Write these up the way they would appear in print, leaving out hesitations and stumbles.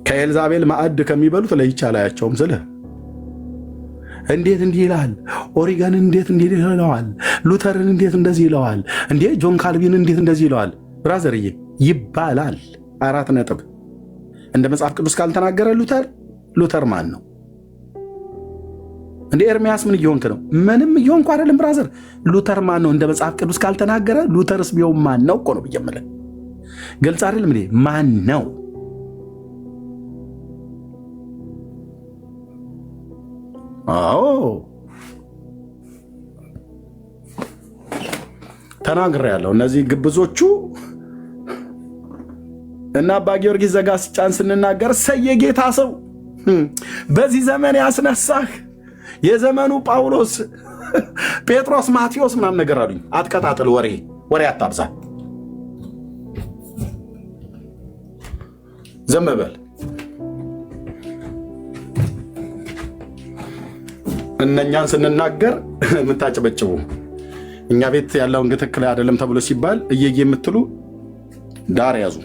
ከኤልዛቤል ማዕድ ከሚበሉት ለይቼ አላያቸውም ስልህ እንዴት እንዲህ ይላል? ኦሪገን እንዴት እንዲህ ይለዋል? ሉተርን እንዴት እንደዚህ ይለዋል? እንዴ ጆን ካልቪን እንዴት እንደዚህ ይለዋል? ብራዘርዬ ይባላል። 4 ነጥብ። እንደ መጽሐፍ ቅዱስ ካልተናገረ ሉተር ማን ነው እንዴ? ኤርሚያስ ምን እየሆንክ ነው? ምንም እየሆንኩ አይደለም ብራዘር። ሉተር ማን ነው? እንደ መጽሐፍ ቅዱስ ካልተናገረ ሉተርስ ቢሆን ማን ነው እኮ ነው ብየምልህ። ግልጽ አይደለም እንዴ? ማን ነው? አዎ ተናግሬያለሁ። እነዚህ ግብዞቹ እና አባ ጊዮርጊስ ዘጋስጫን ስንናገር ሰየጌታ ሰው በዚህ ዘመን ያስነሳህ የዘመኑ ጳውሎስ፣ ጴጥሮስ፣ ማቴዎስ ምናምን ነገር አሉኝ። አትቀጣጥል፣ ወሬ አታብዛ፣ ዝም በል። እነኛን ስንናገር የምታጨበጭቡ እኛ ቤት ያለውን ትክክል አይደለም ተብሎ ሲባል እየየ የምትሉ ዳር ያዙ።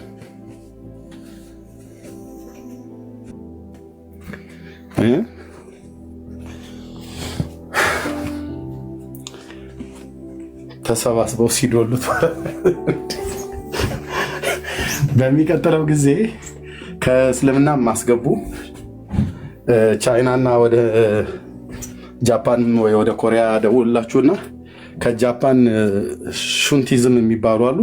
ተሰባስበው ሲዶሉት በሚቀጥለው ጊዜ ከእስልምና ማስገቡ ቻይናና ወደ ጃፓን ወይ ወደ ኮሪያ ደውላችሁና ከጃፓን ሹንቲዝም የሚባሉ አሉ።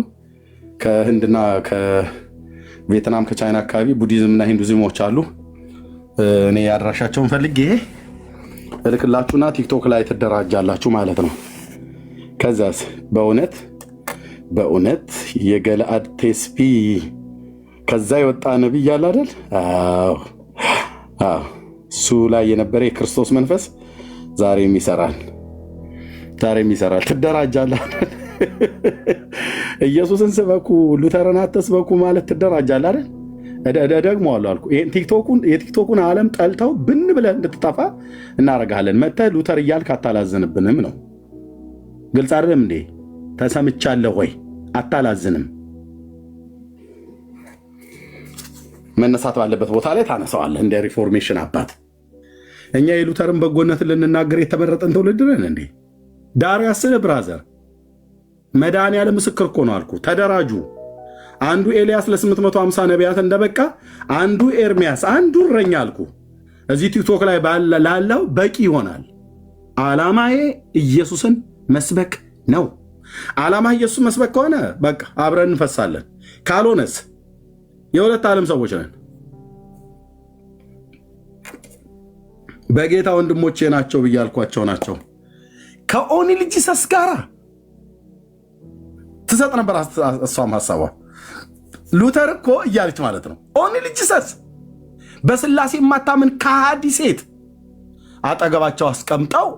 ከህንድና ከቪየትናም ከቻይና አካባቢ ቡዲዝምና ሂንዱዝሞች አሉ። እኔ ያድራሻቸውን ፈልጌ እልክላችሁና ቲክቶክ ላይ ትደራጃላችሁ ማለት ነው። ከዛስ በእውነት የገለአድ ቴስቢ ከዛ የወጣ ነብይ አለ አይደል? እሱ ላይ የነበረ የክርስቶስ መንፈስ ዛሬም ይሰራል። ትደራጃለህ። ኢየሱስን ስበኩ ሉተርን አትስበኩ ማለት ትደራጃለህ አይደል? ደግሞዋለሁ አልኩ። የቲክቶኩን ዓለም ጠልተው ብን ብለህ እንድትጠፋ እናደርግሃለን። መተህ ሉተር እያልክ አታላዝንብንም ነው። ግልጽ አይደለም እንዴ? ተሰምቻለሁ ወይ? አታላዝንም። መነሳት ባለበት ቦታ ላይ ታነሳዋለህ እንደ ሪፎርሜሽን አባት። እኛ የሉተርን በጎነትን ልንናገር የተመረጠን ትውልድ ነን እንዴ? ዳርያስን ብራዘር መድኃኒዓለም ምስክር እኮ ነው አልኩ። ተደራጁ። አንዱ ኤልያስ ለ850 ነቢያት እንደበቃ አንዱ ኤርሚያስ፣ አንዱ እረኛ አልኩ። እዚህ ቲክቶክ ላይ ላለው በቂ ይሆናል። ዓላማዬ ኢየሱስን መስበክ ነው። ዓላማ ኢየሱስን መስበክ ከሆነ በቃ አብረን እንፈሳለን። ካልሆነስ የሁለት ዓለም ሰዎች ነን። በጌታ ወንድሞቼ ናቸው ብያልኳቸው ናቸው። ከኦንሊ ጂሰስ ጋር ትሰጥ ነበር እሷም ሐሳቧ። ሉተር እኮ እያለች ማለት ነው ኦንሊ ጂሰስ በስላሴ የማታምን ከሃዲ ሴት አጠገባቸው አስቀምጠው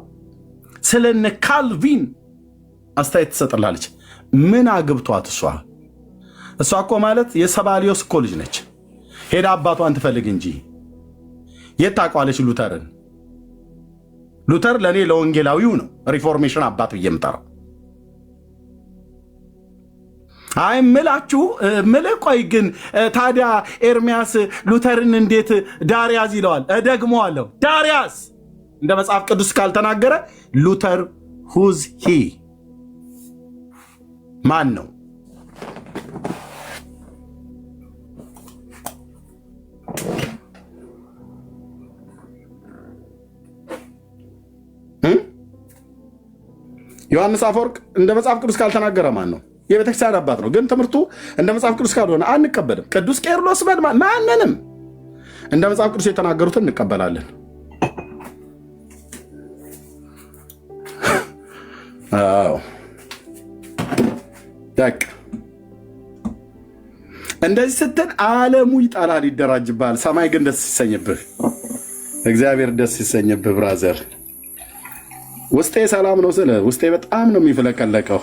ስለነ ካልቪን አስተያየት ትሰጥላለች። ምን አግብቷት? እሷ እኮ ማለት የሰባሊዮስ እኮ ልጅ ነች። ሄዳ አባቷን ትፈልግ እንጂ የት ታውቀዋለች ሉተርን? ሉተር ለእኔ ለወንጌላዊው ነው ሪፎርሜሽን አባት ብዬ የምጠራው። አይ ምላችሁ ምልህ። ቆይ ግን ታዲያ ኤርሚያስ ሉተርን እንዴት ዳርያስ ይለዋል? እደግመዋለሁ፣ ዳርያስ እንደ መጽሐፍ ቅዱስ ካልተናገረ ሉተር ሁዝ ሂ ማን ነው? ዮሐንስ አፈወርቅ እንደ መጽሐፍ ቅዱስ ካልተናገረ ማን ነው? የቤተክርስቲያን አባት ነው። ግን ትምህርቱ እንደ መጽሐፍ ቅዱስ ካልሆነ አንቀበልም። ቅዱስ ቄርሎስ ማንንም እንደ መጽሐፍ ቅዱስ የተናገሩትን እንቀበላለን። አዎ ደቅ እንደዚህ ስትል ዓለሙ ይጣላል፣ ይደራጅባል። ሰማይ ግን ደስ ይሰኝብህ፣ እግዚአብሔር ደስ ይሰኝብህ ብራዘር። ውስጤ ሰላም ነው ስለ ውስጤ በጣም ነው የሚፍለቀለቀው።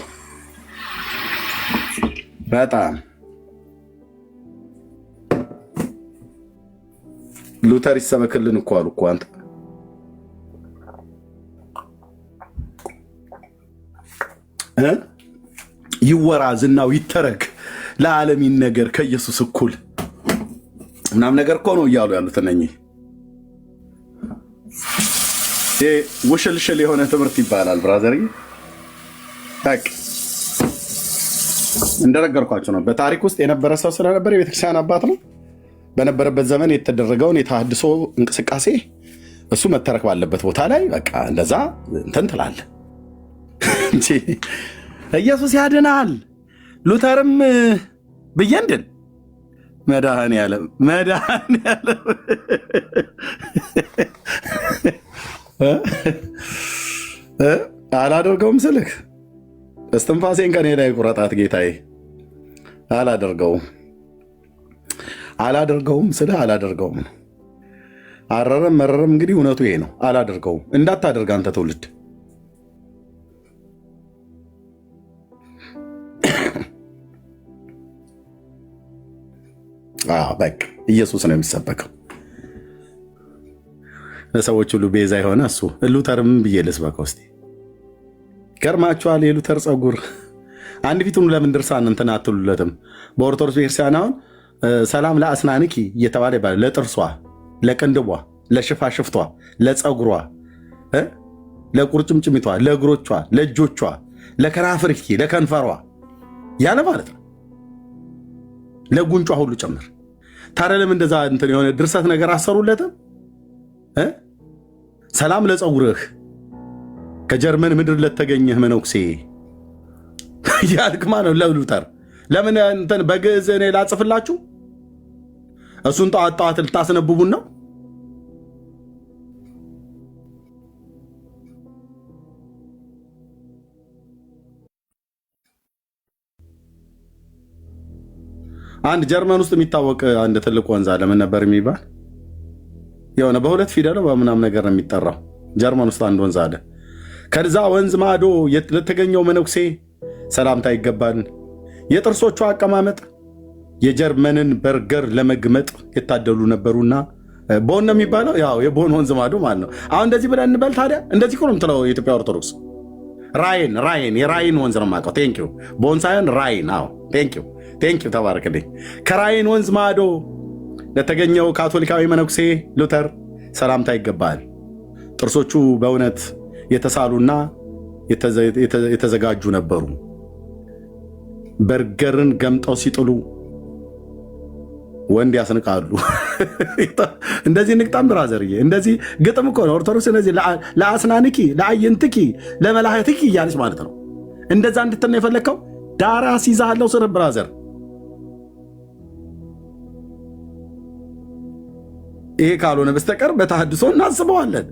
በጣም ሉተር ይሰበክልን እኮ አሉ እኮ አንተ ይወራ ዝናው ይተረክ ለዓለም ይነገር ከኢየሱስ እኩል ምናምን ነገር እኮ ነው እያሉ ያሉት እነኚህ። ውሽልሽል የሆነ ትምህርት ይባላል ብራዘር። እንደነገርኳቸው ነው። በታሪክ ውስጥ የነበረ ሰው ስለነበር የቤተክርስቲያን አባት ነው። በነበረበት ዘመን የተደረገውን የተሃድሶ እንቅስቃሴ እሱ መተረክ ባለበት ቦታ ላይ በቃ እንደዛ እንትን ትላለህ እንጂ ኢየሱስ ያድናል ሉተርም ብዬ እንድን መድኃኔዓለም አላደርገውም ስልህ እስትንፋሴን ከኔ ላይ ቁረጣት ጌታዬ። አላደርገውም ስልህ አላደርገውም። አረረም መረረም እንግዲህ እውነቱ ይሄ ነው። አላደርገውም። እንዳታደርግ አንተ ትውልድ በቃ ኢየሱስ ነው የሚሰበከው። ለሰዎች ሁሉ ቤዛ የሆነ እሱ። ሉተርም ብዬ ልስበከው እስኪ። ገርማችኋል። የሉተር ፀጉር አንድ ፊቱን ለምን ድርሳን እንትን አትሉለትም? በኦርቶዶክስ ቤተክርስቲያን አሁን ሰላም ለአስናንኪ እየተባለ ይባላል። ለጥርሷ፣ ለቅንድቧ፣ ለሽፋሽፍቷ፣ ለፀጉሯ፣ ለቁርጭምጭሚቷ፣ ለእግሮቿ፣ ለእጆቿ፣ ለከናፍርኪ፣ ለከንፈሯ ያለ ማለት ነው። ለጉንጯ ሁሉ ጨምር። ታዲያ ለምን እንደዛ እንትን የሆነ ድርሰት ነገር አሰሩለትም? ሰላም ለፀጉርህ ከጀርመን ምድር ለተገኘህ መነኩሴ ያልክማ ነው ለሉተር። ለምን እንትን በግዕዝ እኔ ላጽፍላችሁ? እሱን ጠዋት ጠዋት ልታስነብቡን ነው? አንድ ጀርመን ውስጥ የሚታወቅ አንድ ትልቅ ወንዝ አለ። ምን ነበር የሚባል? የሆነ በሁለት ፊደል በምናም ነገር ነው የሚጠራው። ጀርመን ውስጥ አንድ ወንዝ አለ። ከዛ ወንዝ ማዶ ለተገኘው መነኩሴ ሰላምታ ይገባል። የጥርሶቹ አቀማመጥ የጀርመንን በርገር ለመግመጥ የታደሉ ነበሩና ቦን ነው የሚባለው። ያው የቦን ወንዝ ማዶ ማለት ነው። አሁን እንደዚህ ብለን እንበል ታዲያ። እንደዚህ እኮ ነው የምትለው የኢትዮጵያ ኦርቶዶክስ። ራይን የራይን ወንዝ ነው የማውቀው። ቴንኪው። ቦን ሳይሆን ራይን። አዎ ቴንኪው ተባረክልኝ። ከራይን ወንዝ ማዶ ለተገኘው ካቶሊካዊ መነኩሴ ሉተር ሰላምታ ይገባል። ጥርሶቹ በእውነት የተሳሉና የተዘጋጁ ነበሩ። በርገርን ገምጠው ሲጥሉ ወንድ ያስንቃሉ። እንደዚህ ንቅጣም ብራዘርዬ፣ እንደዚህ ግጥም እኮ ነው ኦርቶዶክስ። እንደዚህ ለአስናንኪ፣ ለአይንትኪ፣ ለመላህትኪ እያለች ማለት ነው። እንደዛ እንድትል ነው የፈለግከው። ዳራ ሲዛለው ስር ብራዘር። ይሄ ካልሆነ በስተቀር በተሐድሶ እናስበዋለን።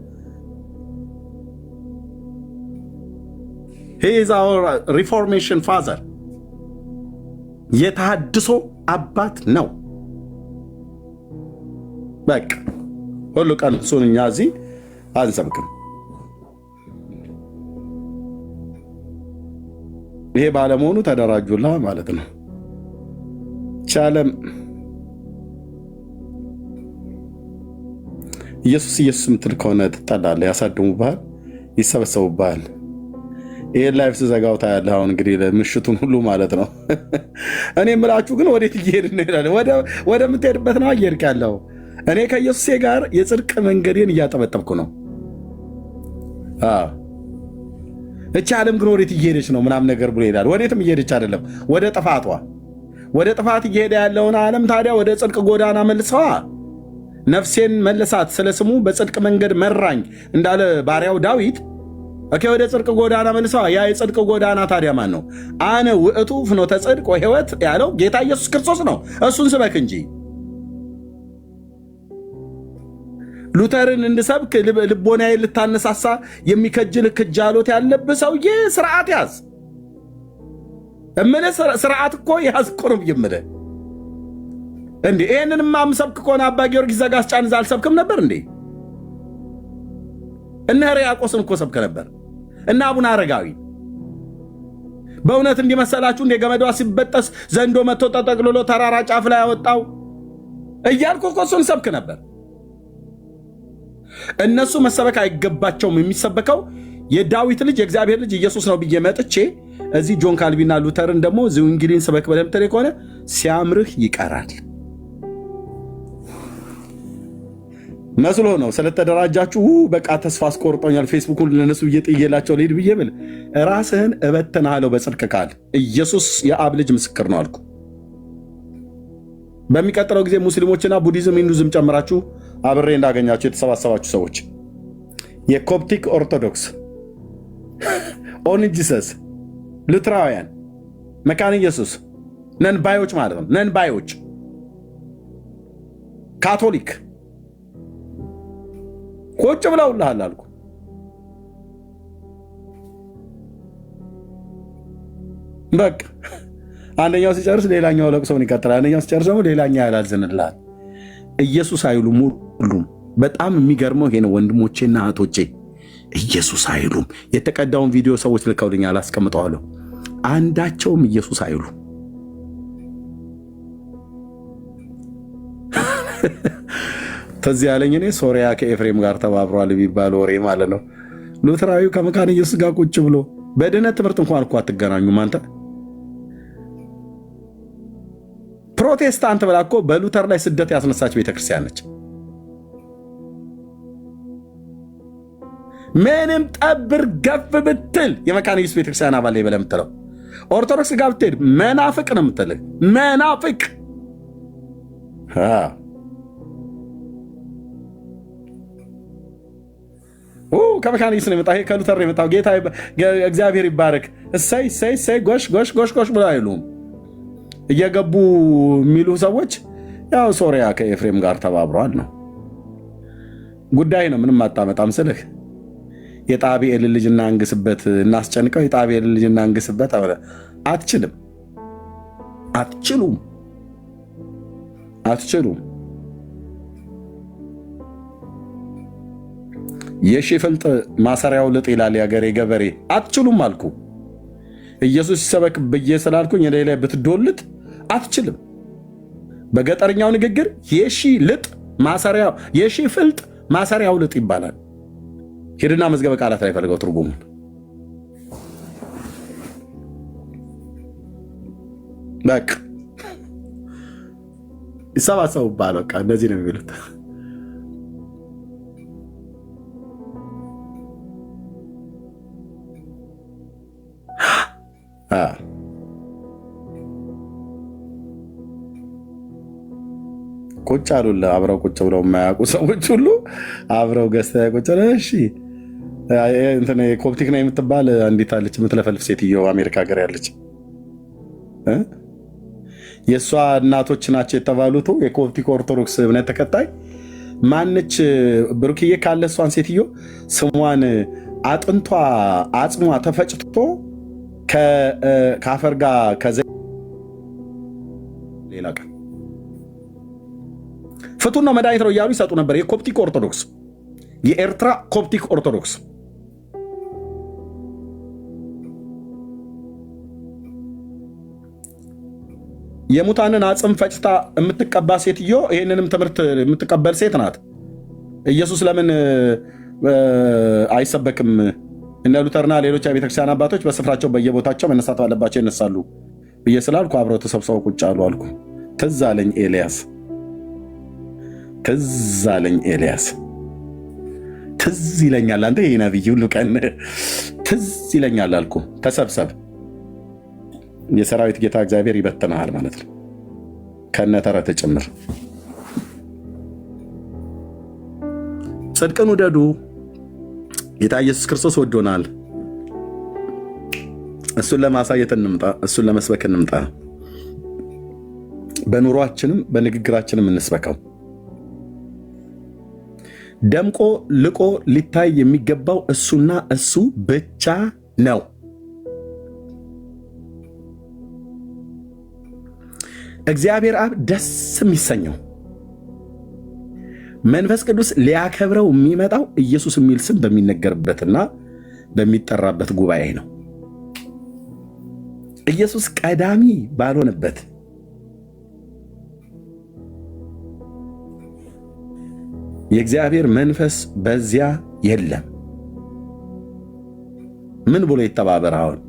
he is our reformation father የተሐድሶ አባት ነው። በቃ ሁሉ ቀን እሱን እኛ እዚህ አንሰብክም። ይሄ ባለመሆኑ ተደራጁላ ማለት ነው። ቻለም ኢየሱስ ምትል ከሆነ ትጠላለህ፣ ያሳድሙብሃል፣ ይሰበሰቡብሃል። ይሄን ላይፍ ስዘጋው ታያለህ። አሁን እንግዲህ ምሽቱን ሁሉ ማለት ነው። እኔ የምላችሁ ግን ወዴት እየሄድን ነው ይላል። ወደ ምትሄድበት ነው እየሄድክ ያለው። እኔ ከኢየሱሴ ጋር የጽድቅ መንገዴን እያጠበጠብኩ ነው። እቺ ዓለም ግን ወዴት እየሄደች ነው ምናምን ነገር ብሎ ይሄዳል። ወዴትም እየሄደች አይደለም፣ ወደ ጥፋቷ። ወደ ጥፋት እየሄደ ያለውን ዓለም ታዲያ ወደ ጽድቅ ጎዳና መልሰዋ። ነፍሴን መለሳት፣ ስለ ስሙ በጽድቅ መንገድ መራኝ እንዳለ ባሪያው ዳዊት ወደ ጽድቅ ጎዳና መልሰዋ። ያ የጽድቅ ጎዳና ታዲያ ማን ነው? አነ ውእቱ ፍኖተ ጽድቅ ወሕይወት ያለው ጌታ ኢየሱስ ክርስቶስ ነው። እሱን ስበክ እንጂ ሉተርን እንድሰብክ ልቦናዬ ልታነሳሳ የሚከጅል ክጃሎት ያለብህ ሰውዬ ስርዓት ያዝ። እምልህ ስርዓት እኮ ያዝ እኮ ነው የምልህ። እንዴ ይህንንማ የምሰብክ ከሆነ አባ ጊዮርጊስ ዘጋስጫን እዛ አልሰብክም ነበር እንዴ? እነ ሕርያቆስን እኮ ሰብክ ነበር። እና አቡነ አረጋዊ በእውነት እንዲመሰላችሁ እንደ ገመዷ ሲበጠስ ዘንዶ መጥቶ ተጠቅልሎ ተራራ ጫፍ ላይ ያወጣው እያልኩ እኮ እሱን ሰብክ ነበር። እነሱ መሰበክ አይገባቸውም። የሚሰበከው የዳዊት ልጅ የእግዚአብሔር ልጅ ኢየሱስ ነው ብዬ መጥቼ እዚህ ጆን ካልቪንና ሉተርን ደግሞ ዚንግሊን ስበክ በደምተሬ ከሆነ ሲያምርህ ይቀራል። መስሎ ነው ስለተደራጃችሁ በቃ ተስፋ አስቆርጦኛል ፌስቡኩን ለነሱ እየጥየላቸው ልሂድ ብዬ ብል ራስህን እበትንሃለሁ በጽድቅ ቃል ኢየሱስ የአብ ልጅ ምስክር ነው አልኩ። በሚቀጥለው ጊዜ ሙስሊሞችና ቡዲዝም ሂንዱዝም ጨምራችሁ አብሬ እንዳገኛችሁ የተሰባሰባችሁ ሰዎች የኮፕቲክ ኦርቶዶክስ፣ ኦንሊ ጂሰስ፣ ሉትራውያን፣ መካነ ኢየሱስ ነን ባዮች ማለት ነው። ነን ባዮች፣ ካቶሊክ ቁጭ ብለውልሃል አልኩ። በቃ አንደኛው ሲጨርስ ሌላኛው ለቅሶውን ይቀጥላል። አንደኛው ሲጨርስ ደግሞ ሌላኛው ያላዝንልሃል። ኢየሱስ አይሉም ሁሉም። በጣም የሚገርመው ይሄ ነው ወንድሞቼና እህቶቼ፣ ኢየሱስ አይሉም። የተቀዳውን ቪዲዮ ሰዎች ልከውልኛል፣ አስቀምጠዋለሁ። አንዳቸውም ኢየሱስ አይሉ። ተዚህ ያለኝ እኔ ሶሪያ ከኤፍሬም ጋር ተባብሯል የሚባል ወሬ ማለት ነው። ሉትራዊው ከመካነ ኢየሱስ ጋር ቁጭ ብሎ በድነት ትምህርት እንኳን እኮ አትገናኙም አንተ። ፕሮቴስታንት ብላ እኮ በሉተር ላይ ስደት ያስነሳች ቤተክርስቲያን ነች። ምንም ጠብር ገፍ ብትል የመካነ ኢየሱስ ቤተክርስቲያን አባል ብለህ የምትለው ኦርቶዶክስ ጋር ብትሄድ መናፍቅ ነው የምትልህ። መናፍቅ ከመካነ ኢየሱስ ነው የመጣው፣ ከሉተር ነው የመጣው። ጌታ እግዚአብሔር ይባረክ። እሰይ እሰይ እሰይ ጎሽ ጎሽ ጎሽ ጎሽ ብለው አይሉም። እየገቡ የሚሉ ሰዎች ያው ሶሪያ ከኤፍሬም ጋር ተባብረዋል ነው ጉዳይ ነው። ምንም አታመጣም ስልህ የጣቢኤል ልጅ እናንግስበት እናስጨንቀው፣ የጣቢኤል ልጅ እናንግስበት አትችልም። አትችሉም፣ አትችሉም። የሽፍልጥ ማሰሪያው ልጥ ይላል ያገሬ ገበሬ። አትችሉም አልኩ። ኢየሱስ ሲሰበክ ብዬ ስላልኩኝ እኔ ላይ ብትዶልት አትችልም። በገጠርኛው ንግግር የሺ ልጥ ማሰሪያው የሺ ፍልጥ ማሰሪያው ልጥ ይባላል። ሄድና መዝገበ ቃላት ላይ ፈልገው ትርጉሙን። በቃ ይሰባሰቡባል። በቃ እንደዚህ ነው የሚሉት። ቁጭ አሉልህ። አብረው ቁጭ ብለው የማያውቁ ሰዎች ሁሉ አብረው ገዝተህ ቁጭ ብለህ እሺ፣ ኮፕቲክ ነው የምትባል አንዲት አለች የምትለፈልፍ ሴትዮ አሜሪካ ሀገር ያለች የእሷ እናቶች ናቸው የተባሉት የኮፕቲክ ኦርቶዶክስ እምነት ተከታይ ማነች? ብሩክዬ ካለ እሷን ሴትዮ ስሟን አጥንቷ አጽሟ ተፈጭቶ ከአፈር ጋር ሌላ ቀን ፍቱን ነው መድኃኒት ነው እያሉ ይሰጡ ነበር። የኮፕቲክ ኦርቶዶክስ የኤርትራ ኮፕቲክ ኦርቶዶክስ የሙታንን አጽም ፈጭታ የምትቀባ ሴትዮ ይህንንም ትምህርት የምትቀበል ሴት ናት። ኢየሱስ ለምን አይሰበክም? እነ ሉተርና ሌሎች የቤተክርስቲያን አባቶች በስፍራቸው በየቦታቸው መነሳት ባለባቸው ይነሳሉ ብዬ ስላልኩ አብረው ተሰብስበው ቁጭ አሉ አልኩ። ትዝ አለኝ ኤልያስ፣ ትዝ አለኝ ኤልያስ። ትዝ ይለኛል አንተ ይህ ነቢይ ሁሉ ቀን ትዝ ይለኛል አልኩ። ተሰብሰብ፣ የሰራዊት ጌታ እግዚአብሔር ይበትነሃል ማለት ነው ከነተረት ጭምር። ጽድቅን ውደዱ። ጌታ ኢየሱስ ክርስቶስ ወዶናል። እሱን ለማሳየት እንምጣ፣ እሱን ለመስበክ እንምጣ። በኑሯችንም በንግግራችንም እንስበከው። ደምቆ ልቆ ሊታይ የሚገባው እሱና እሱ ብቻ ነው። እግዚአብሔር አብ ደስ የሚሰኘው መንፈስ ቅዱስ ሊያከብረው የሚመጣው ኢየሱስ የሚል ስም በሚነገርበትና በሚጠራበት ጉባኤ ነው። ኢየሱስ ቀዳሚ ባልሆነበት የእግዚአብሔር መንፈስ በዚያ የለም። ምን ብሎ ይተባበር? አሁን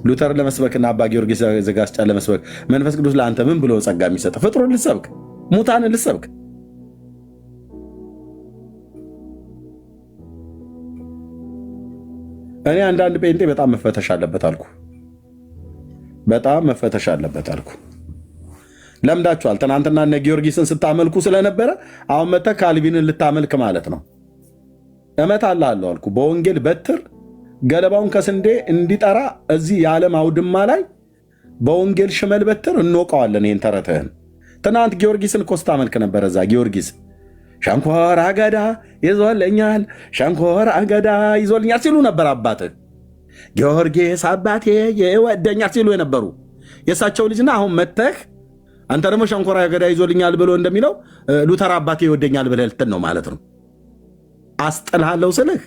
ሉተር ለመስበክና አባ ጊዮርጊስ ዘጋስጫ ለመስበክ መንፈስ ቅዱስ ለአንተ ምን ብሎ ጸጋ የሚሰጠው? ፍጥሩን ልሰብክ? ሙታንን ልሰብክ? እኔ አንዳንድ ጴንጤ በጣም መፈተሽ አለበት አልኩ። በጣም መፈተሽ አለበት አልኩ። ለምዳችኋል። ትናንትና እነ ጊዮርጊስን ስታመልኩ ስለነበረ አሁን መጥተህ ካልቪንን ልታመልክ ማለት ነው። እመታልሃለሁ አልኩ። በወንጌል በትር ገለባውን ከስንዴ እንዲጠራ እዚህ የዓለም አውድማ ላይ በወንጌል ሽመል በትር እንወቀዋለን። ይህን ተረትህን ትናንት ጊዮርጊስን እኮ ስታመልክ ነበረ። እዛ ጊዮርጊስ ሸንኮር አገዳ ይዞልኛል፣ ሸንኮር አገዳ ይዞልኛል ሲሉ ነበር። አባትህ ጊዮርጊስ አባቴ ይወደኛል ሲሉ የነበሩ የእሳቸው ልጅና አሁን መተህ አንተ ደግሞ ሸንኮር አገዳ ይዞልኛል ብሎ እንደሚለው ሉተር አባቴ ይወደኛል ብለህ ልትን ነው ማለት ነው። አስጥልሃለሁ ስልህ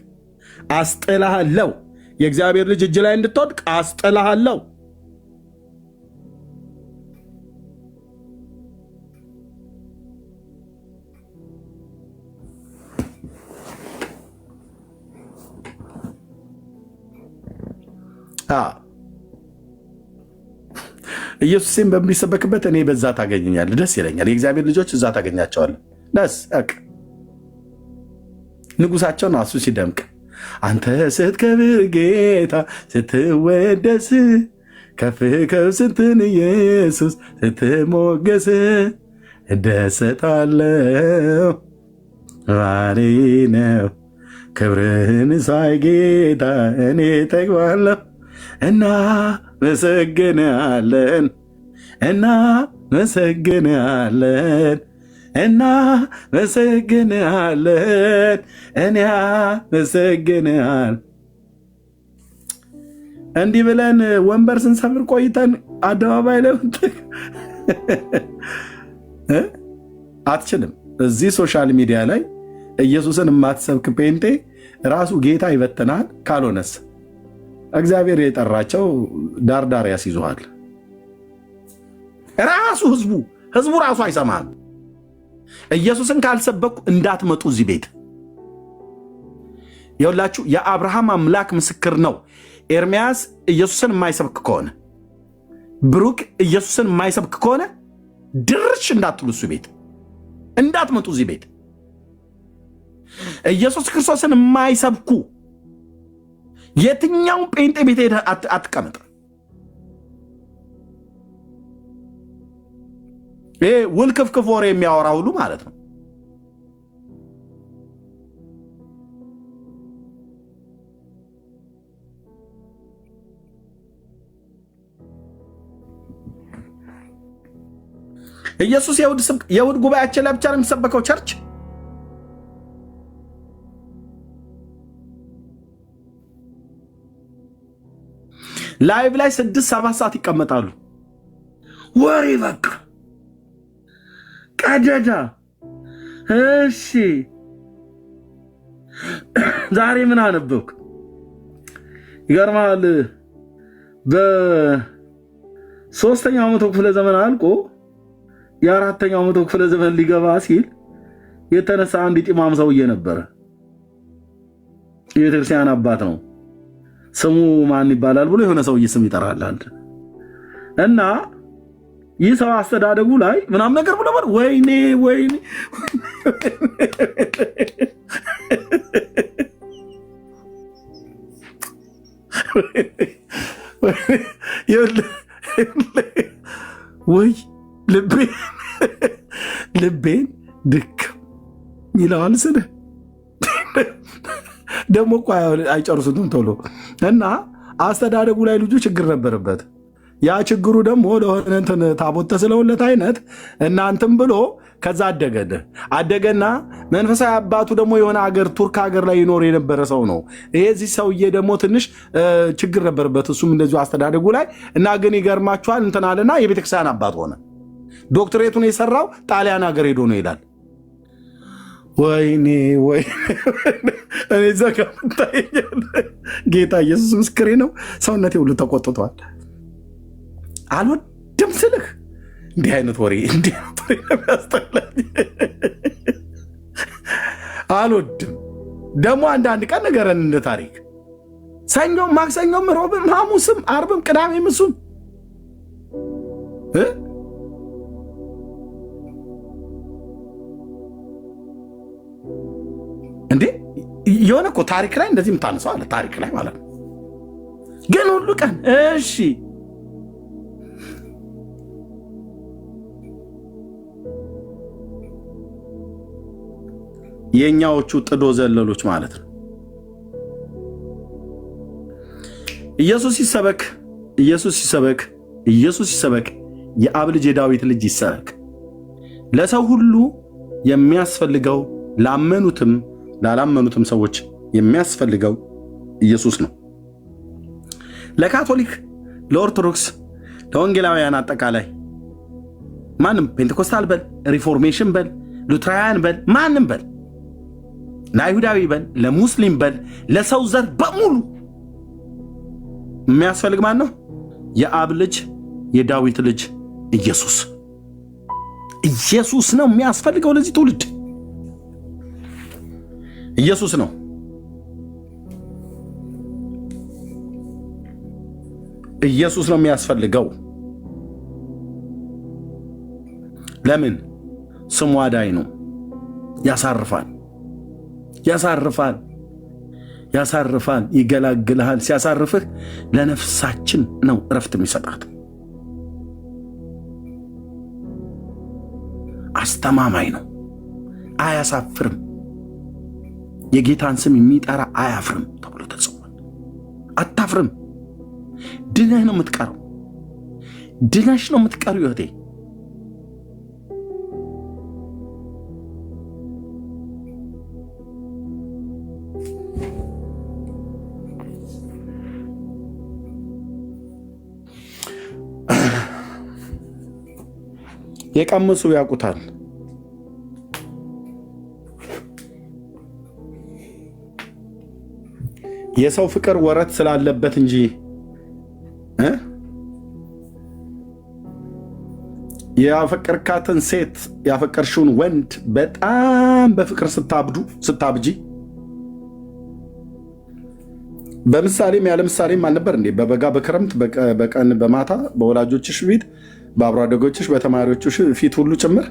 አስጥልሃለሁ። የእግዚአብሔር ልጅ እጅ ላይ እንድትወድቅ አስጥልሃለሁ። ኢየሱስን በሚሰበክበት እኔ በዛ ታገኘኛለህ። ደስ ይለኛል። የእግዚአብሔር ልጆች እዛ ታገኛቸዋለህ። ደስ ንጉሳቸው ነው እሱ ሲደምቅ፣ አንተ ስትከብር ጌታ ስትወደስ፣ ከፍ ከፍ ስትል ኢየሱስ ስትሞገስ፣ እደሰታለሁ ባሪ ነው ክብርህን ሳይ ጌታ እኔ ጠግባለሁ። እናመሰግንሃለን እናመሰግንሃለን እናመሰግንሃለን እኔ አመሰግንሃል። እንዲህ ብለን ወንበር ስንሰፍር ቆይተን አደባባይ ላይ አትችልም። እዚህ ሶሻል ሚዲያ ላይ ኢየሱስን የማትሰብክ ጴንጤ ራሱ ጌታ ይበትናል። ካልሆነስ እግዚአብሔር የጠራቸው ዳርዳር ያስይዙሃል። ራሱ ህዝቡ ራሱ አይሰማም። ኢየሱስን ካልሰበኩ እንዳትመጡ እዚህ ቤት። የሁላችሁ የአብርሃም አምላክ ምስክር ነው። ኤርምያስ ኢየሱስን የማይሰብክ ከሆነ ብሩክ ኢየሱስን የማይሰብክ ከሆነ ድርሽ እንዳትሉ እሱ ቤት እንዳትመጡ እዚህ ቤት። ኢየሱስ ክርስቶስን የማይሰብኩ የትኛውን ጴንጤ ቤት ሄደህ አትቀመጥ። ይሄ ውልክፍክፍ ወሬ የሚያወራ ሁሉ ማለት ነው። ኢየሱስ የእሑድ ጉባኤያችን ላይ ብቻ ነው የሚሰበከው ቸርች። ላይቭ ላይ 6-7 ሰዓት ይቀመጣሉ። ወሬ በቃ ቀደዳ። እሺ ዛሬ ምን አነበብክ? ይገርማል። በ3ኛው መቶ ክፍለ ዘመን አልቆ የ4ኛው መቶ ክፍለ ዘመን ሊገባ ሲል የተነሳ አንድ ጢማም ሰውዬ ነበረ። የቤተክርስቲያን አባት ነው። ስሙ ማን ይባላል ብሎ የሆነ ሰውዬ ስም ይጠራል አንድ እና ይህ ሰው አስተዳደጉ ላይ ምናምን ነገር ብሎ ወይኔ ወይ ልቤን ድክም ይለዋል። ስልህ ደግሞ እኮ አይጨርሱትም ቶሎ እና አስተዳደጉ ላይ ልጁ ችግር ነበረበት። ያ ችግሩ ደግሞ ለሆነ እንትን ታቦት ተስለውለት አይነት እናንተም ብሎ ከዛ አደገና መንፈሳዊ አባቱ ደግሞ የሆነ ሀገር ቱርክ ሀገር ላይ ይኖር የነበረ ሰው ነው። ይሄ እዚህ ሰውዬ ደግሞ ትንሽ ችግር ነበረበት እሱም እንደዚሁ አስተዳደጉ ላይ እና ግን ይገርማችኋል እንትን አለና የቤተክርስቲያን አባት ሆነ። ዶክትሬቱን የሰራው ጣሊያን ሀገር ሄዶ ነው ይላል። ወይኔ እኔ ዘጋ ጌታ ኢየሱስ ምስክሬ ነው። ሰውነቴ ሁሉ ተቆጥቷል። አልወድም ስልህ እንዲህ አይነት ወሬ ያስጠላኝ። አልወድም ደግሞ አንዳንድ ቀን ነገረን እንደ ታሪክ ሰኞም፣ ማክሰኞም፣ ሮብም፣ ሐሙስም፣ አርብም፣ ቅዳሜም እሱም እንዴ የሆነ እኮ ታሪክ ላይ እንደዚህ የምታነሳው አለ። ታሪክ ላይ ማለት ነው ግን ሁሉ ቀን እሺ የኛዎቹ ጥዶ ዘለሎች ማለት ነው። ኢየሱስ ይሰበክ፣ የአብ ልጅ የዳዊት ልጅ ይሰበክ። ለሰው ሁሉ የሚያስፈልገው ላመኑትም ላላመኑትም ሰዎች የሚያስፈልገው ኢየሱስ ነው። ለካቶሊክ፣ ለኦርቶዶክስ፣ ለወንጌላውያን አጠቃላይ ማንም ፔንቴኮስታል በል፣ ሪፎርሜሽን በል፣ ሉትራውያን በል፣ ማንም በል፣ ለአይሁዳዊ በል፣ ለሙስሊም በል፣ ለሰው ዘር በሙሉ የሚያስፈልግ ማን ነው? የአብ ልጅ የዳዊት ልጅ ኢየሱስ ነው የሚያስፈልገው። ለዚህ ትውልድ ኢየሱስ ነው። ኢየሱስ ነው የሚያስፈልገው። ለምን? ስሙ አዳኝ ነው። ያሳርፋል፣ ይገላግልሃል። ሲያሳርፍህ ለነፍሳችን ነው እረፍት የሚሰጣት። አስተማማኝ ነው፣ አያሳፍርም። የጌታን ስም የሚጠራ አያፍርም ተብሎ ተጽፏል። አታፍርም። ድነህ ነው የምትቀረው። ድነሽ ነው የምትቀረው እህቴ። የቀመሱ ያውቁታል። የሰው ፍቅር ወረት ስላለበት እንጂ ያፈቀርካትን ሴት ያፈቀርሽውን ወንድ በጣም በፍቅር ስታብጂ በምሳሌም ያለ ምሳሌም አልነበር እንዴ? በበጋ በክረምት በቀን በማታ በወላጆችሽ ፊት በአብሮ አደጎችሽ በተማሪዎችሽ ፊት ሁሉ ጭምር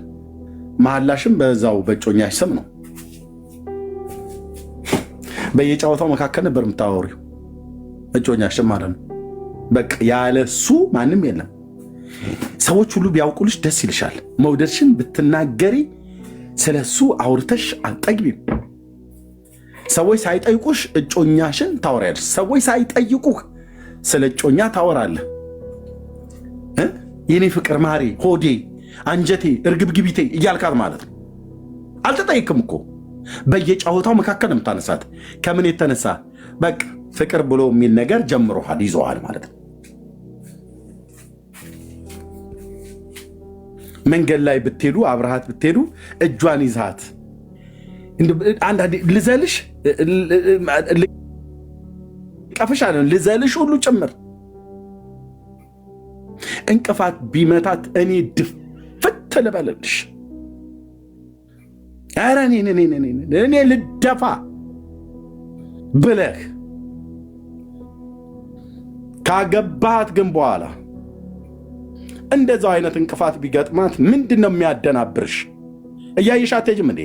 መሐላሽም በዛው በጮኛሽ ስም ነው። በየጫወታው መካከል ነበር የምታወሪው በጮኛሽም ማለት ነው። በቃ ያለሱ ማንም የለም። ሰዎች ሁሉ ቢያውቁልሽ ደስ ይልሻል። መውደድሽን ብትናገሪ ስለሱ አውርተሽ አልጠግቢም። ሰዎች ሳይጠይቁሽ እጮኛሽን ታወሪያለሽ። ሰዎች ሳይጠይቁህ ስለ እጮኛ ታወራለህ። የኔ ፍቅር ማሬ፣ ሆዴ፣ አንጀቴ፣ እርግብግቢቴ እያልካት ማለት ነው። አልተጠይቅም እኮ በየጫወታው መካከል ነው የምታነሳት። ከምን የተነሳ? በቃ ፍቅር ብሎ የሚል ነገር ጀምሮሃል፣ ይዘዋል ማለት ነው። መንገድ ላይ ብትሄዱ አብረሃት ብትሄዱ እጇን ይዛት አንዳንዴ ልዘልሽ ቀፍሻለን ልዘልሽ ሁሉ ጭምር እንቅፋት ቢመታት እኔ ድፍት ልበልልሽ። ኧረ እኔ ልደፋ ብለህ ካገባሃት ግን በኋላ እንደዛው አይነት እንቅፋት ቢገጥማት ምንድን ነው የሚያደናብርሽ? እያየሽ አትሄጂም እንዴ?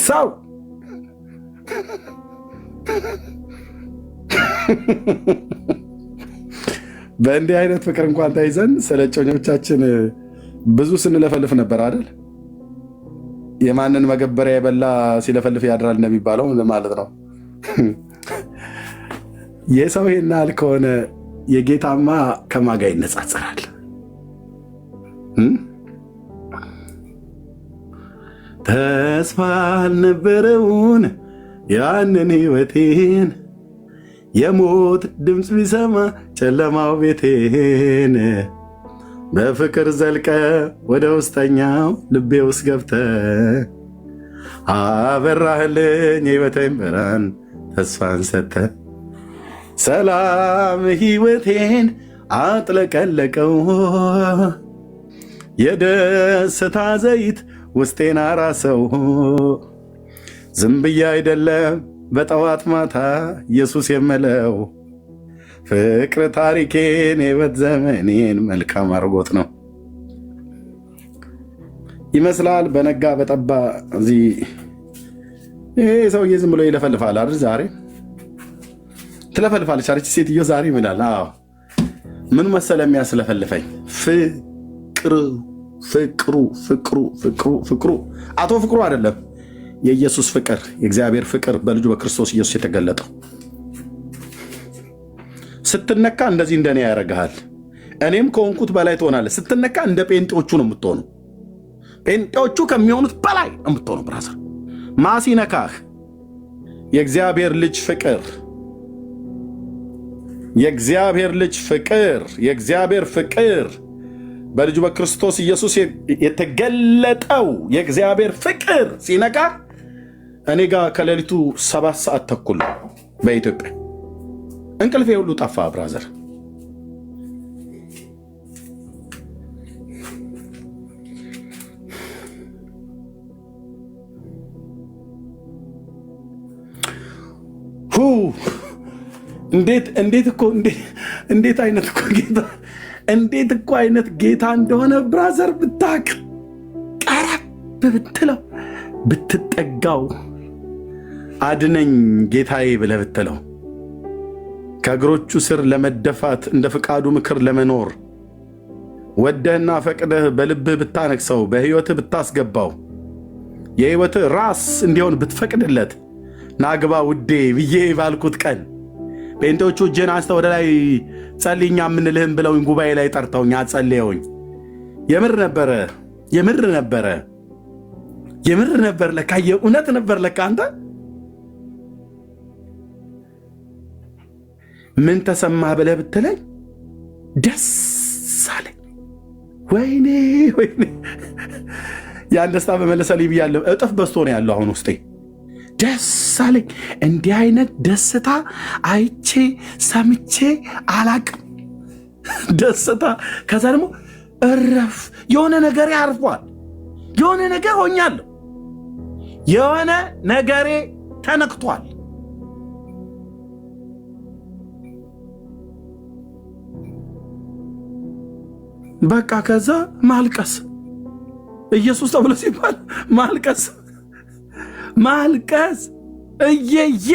ሰው በእንዲህ አይነት ፍቅር እንኳን ተይዘን ስለ እጮኞቻችን ብዙ ስንለፈልፍ ነበር አይደል? የማንን መገበሪያ የበላ ሲለፈልፍ ያድራል እንደሚባለው ማለት ነው። የሰው ይሄን ያህል ከሆነ የጌታማ ከማጋ ይነጻጸራል። ተስፋ አልነበረውን ያንን ሕይወቴን የሞት ድምፅ ቢሰማ ጨለማው ቤቴን በፍቅር ዘልቀ ወደ ውስጠኛው ልቤ ውስጥ ገብተ አበራህልኝ የሕይወቴን ብርሃን ተስፋን ሰተ ሰላም ሕይወቴን አጥለቀለቀው የደስታ ዘይት ውስጤን አራሰው። ዝም ብዬ አይደለም በጠዋት ማታ ኢየሱስ የምለው ፍቅር ታሪኬን የሕይወት ዘመኔን መልካም አድርጎት ነው። ይመስላል። በነጋ በጠባ እዚህ ይሄ ሰውዬ ዝም ብሎ ይለፈልፋል አይደል? ዛሬ ትለፈልፋለች አለች ሴትዮ። ዛሬ ይላል። አዎ ምን መሰለ የሚያስለፈልፈኝ ፍቅሩ ፍቅሩ ፍቅሩ ፍቅሩ ፍቅሩ አቶ ፍቅሩ አይደለም፣ የኢየሱስ ፍቅር፣ የእግዚአብሔር ፍቅር በልጁ በክርስቶስ ኢየሱስ የተገለጠው። ስትነካ እንደዚህ እንደኔ ያደርግሃል። እኔም ከሆንኩት በላይ ትሆናለህ። ስትነካ እንደ ጴንጤዎቹ ነው የምትሆኑ። ጴንጤዎቹ ከሚሆኑት በላይ ነው የምትሆኑ። ብራዘር ማሲነካህ የእግዚአብሔር ልጅ ፍቅር፣ የእግዚአብሔር ልጅ ፍቅር፣ የእግዚአብሔር ፍቅር በልጁ በክርስቶስ ኢየሱስ የተገለጠው የእግዚአብሔር ፍቅር ሲነካ እኔ ጋር ከሌሊቱ 7 ሰዓት ተኩል በኢትዮጵያ እንቅልፌ ሁሉ ጠፋ ብራዘር። እንዴት አይነት እኮ ጌታ እንዴት እኮ አይነት ጌታ እንደሆነ ብራዘር ብታቅ፣ ቀረብ ብትለው፣ ብትጠጋው፣ አድነኝ ጌታዬ ብለህ ብትለው፣ ከእግሮቹ ስር ለመደፋት እንደ ፍቃዱ ምክር ለመኖር ወደህና ፈቅደህ በልብህ ብታነግሰው፣ በሕይወትህ ብታስገባው፣ የሕይወትህ ራስ እንዲሆን ብትፈቅድለት፣ ናግባ ውዴ ብዬ ባልኩት ቀን ጴንጤዎቹ እጅህን አንስተው ወደ ላይ ጸልይኛ የምንልህም ብለውኝ ጉባኤ ላይ ጠርተውኝ አጸልየውኝ፣ የምር ነበረ፣ የምር ነበረ፣ የምር ነበር ለካ፣ የእውነት ነበር ለካ። አንተ ምን ተሰማህ ብለህ ብትለኝ ደስ አለኝ። ወይኔ ወይኔ ያን ደስታ በመለሰልኝ ብያለሁ። እጥፍ በዝቶ ነው ያለው አሁን ውስጤ። ደስ አለኝ። እንዲህ አይነት ደስታ አይቼ ሰምቼ አላቅም። ደስታ ከዛ ደግሞ እረፍ፣ የሆነ ነገሬ አርፏል፣ የሆነ ነገር ሆኛለሁ፣ የሆነ ነገሬ ተነክቷል። በቃ ከዛ ማልቀስ፣ ኢየሱስ ተብሎ ሲባል ማልቀስ ማልቀስ እየዬ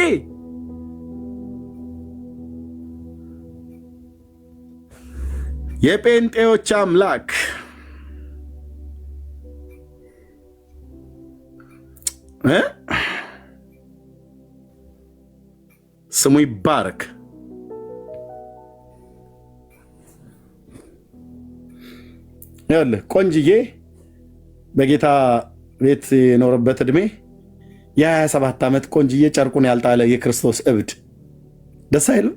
የጴንጤዎች አምላክ ስሙ ይባረክ። ያለ ቆንጅዬ በጌታ ቤት የኖረበት ዕድሜ የ27 ዓመት ቆንጅዬ ጨርቁን ያልጣለ የክርስቶስ እብድ ደስ አይልም?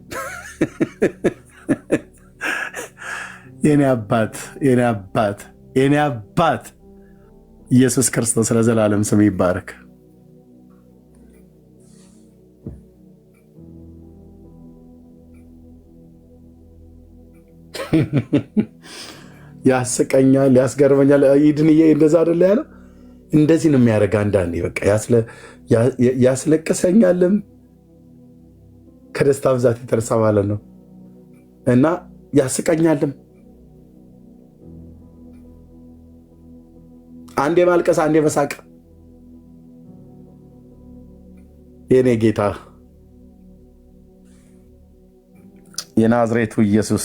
የኔ አባት የኔ አባት የኔ አባት ኢየሱስ ክርስቶስ ለዘላለም ስም ይባረክ። ያስቀኛል፣ ያስገርመኛል። ይድንዬ እንደዛ አይደለ ያለው? እንደዚህ ነው የሚያደርግ። አንዳንዴ በቃ ያስለቅሰኛልም ከደስታ ብዛት የተነሳ ማለት ነው፣ እና ያስቀኛልም። አንዴ ማልቀስ፣ አንዴ መሳቅ። የኔ ጌታ የናዝሬቱ ኢየሱስ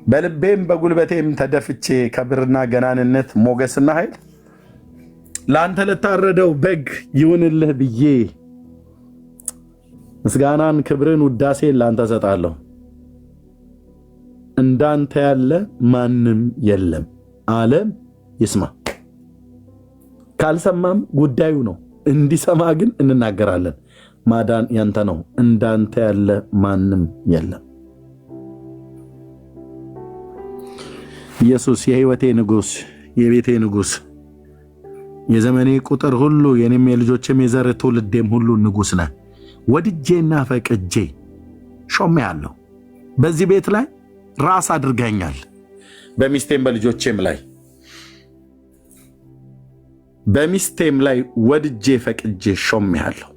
በልቤም በጉልበቴም ተደፍቼ ክብርና ገናንነት ሞገስና ኃይል ለአንተ ለታረደው በግ ይሁንልህ ብዬ ምስጋናን፣ ክብርን፣ ውዳሴን ለአንተ ሰጣለሁ። እንዳንተ ያለ ማንም የለም። ዓለም ይስማ፣ ካልሰማም ጉዳዩ ነው። እንዲሰማ ግን እንናገራለን። ማዳን ያንተ ነው። እንዳንተ ያለ ማንም የለም። ኢየሱስ የህይወቴ ንጉሥ፣ የቤቴ ንጉሥ፣ የዘመኔ ቁጥር ሁሉ የኔም የልጆችም የዘር ትውልዴም ሁሉ ንጉሥ ነህ። ወድጄና ፈቅጄ ሾሜሃለሁ። በዚህ ቤት ላይ ራስ አድርገኛል። በሚስቴም በልጆቼም ላይ በሚስቴም ላይ ወድጄ ፈቅጄ ሾሜሃለሁ።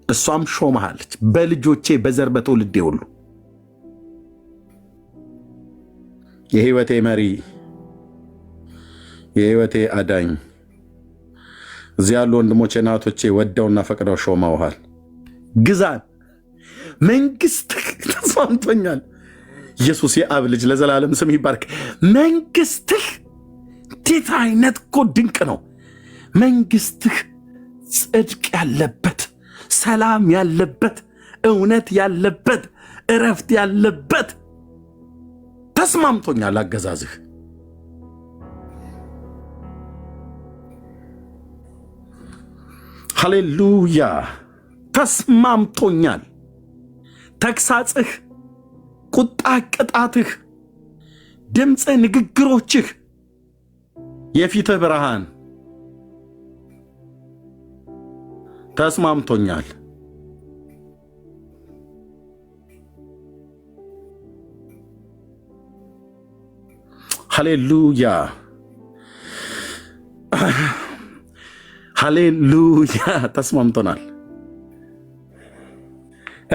እሷም ሾመሃለች። በልጆቼ በዘር በትውልዴ ሁሉ የህይወቴ መሪ፣ የህይወቴ አዳኝ እዚህ ያሉ ወንድሞቼ እናቶቼ ወደውና ፈቅደው ሾመውሃል። ግዛን መንግስትህ ተስማምቶኛል። ኢየሱስ የአብ ልጅ ለዘላለም ስም ይባርክ። መንግስትህ እንዴት አይነት እኮ ድንቅ ነው! መንግስትህ ጽድቅ ያለበት፣ ሰላም ያለበት፣ እውነት ያለበት፣ እረፍት ያለበት ተስማምቶኛል አገዛዝህ። ሃሌሉያ ተስማምቶኛል። ተግሳጽህ፣ ቁጣ ቅጣትህ፣ ድምፅ ንግግሮችህ፣ የፊትህ ብርሃን ተስማምቶኛል። ሃሌሉያ ሃሌሉያ ተስማምቶናል።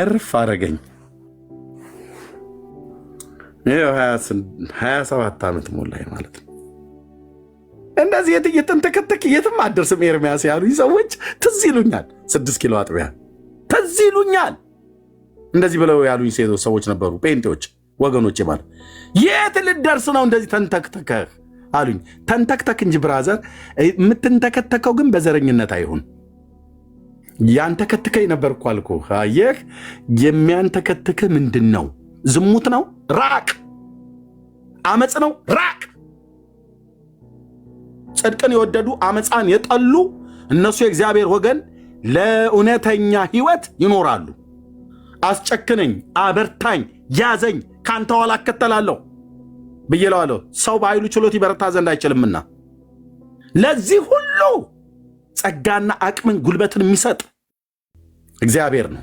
እርፍ አረገኝ። 27 ዓመት ሞላኝ ማለት ነው። እንደዚህ እየተንተከተክ የትም አደርስም ኤርሚያስ ያሉኝ ሰዎች ትዝ ይሉኛል። 6 ኪሎ አጥቢያ ትዝ ይሉኛል። እንደዚህ ብለው ያሉኝ ሴቶች ሰዎች ነበሩ፣ ጴንጤዎች ወገኖቼ ማለት የት ልደርስ ነው እንደዚህ ተንተክተከህ አሉኝ። ተንተክተክ እንጂ ብራዘር፣ የምትንተከተከው ግን በዘረኝነት አይሁን። ያንተከትከኝ ነበር እኮ አልኩህ። አየህ፣ የሚያንተከትክህ ምንድን ነው? ዝሙት ነው? ራቅ። አመፅ ነው? ራቅ። ጽድቅን የወደዱ አመፃን የጠሉ እነሱ የእግዚአብሔር ወገን ለእውነተኛ ህይወት ይኖራሉ። አስጨክነኝ፣ አበርታኝ፣ ያዘኝ፣ ካንተ ኋላ እከተላለሁ ብዬለዋለሁ። ሰው በኃይሉ ችሎት ይበረታ ዘንድ አይችልምና ለዚህ ሁሉ ጸጋና አቅምን ጉልበትን የሚሰጥ እግዚአብሔር ነው።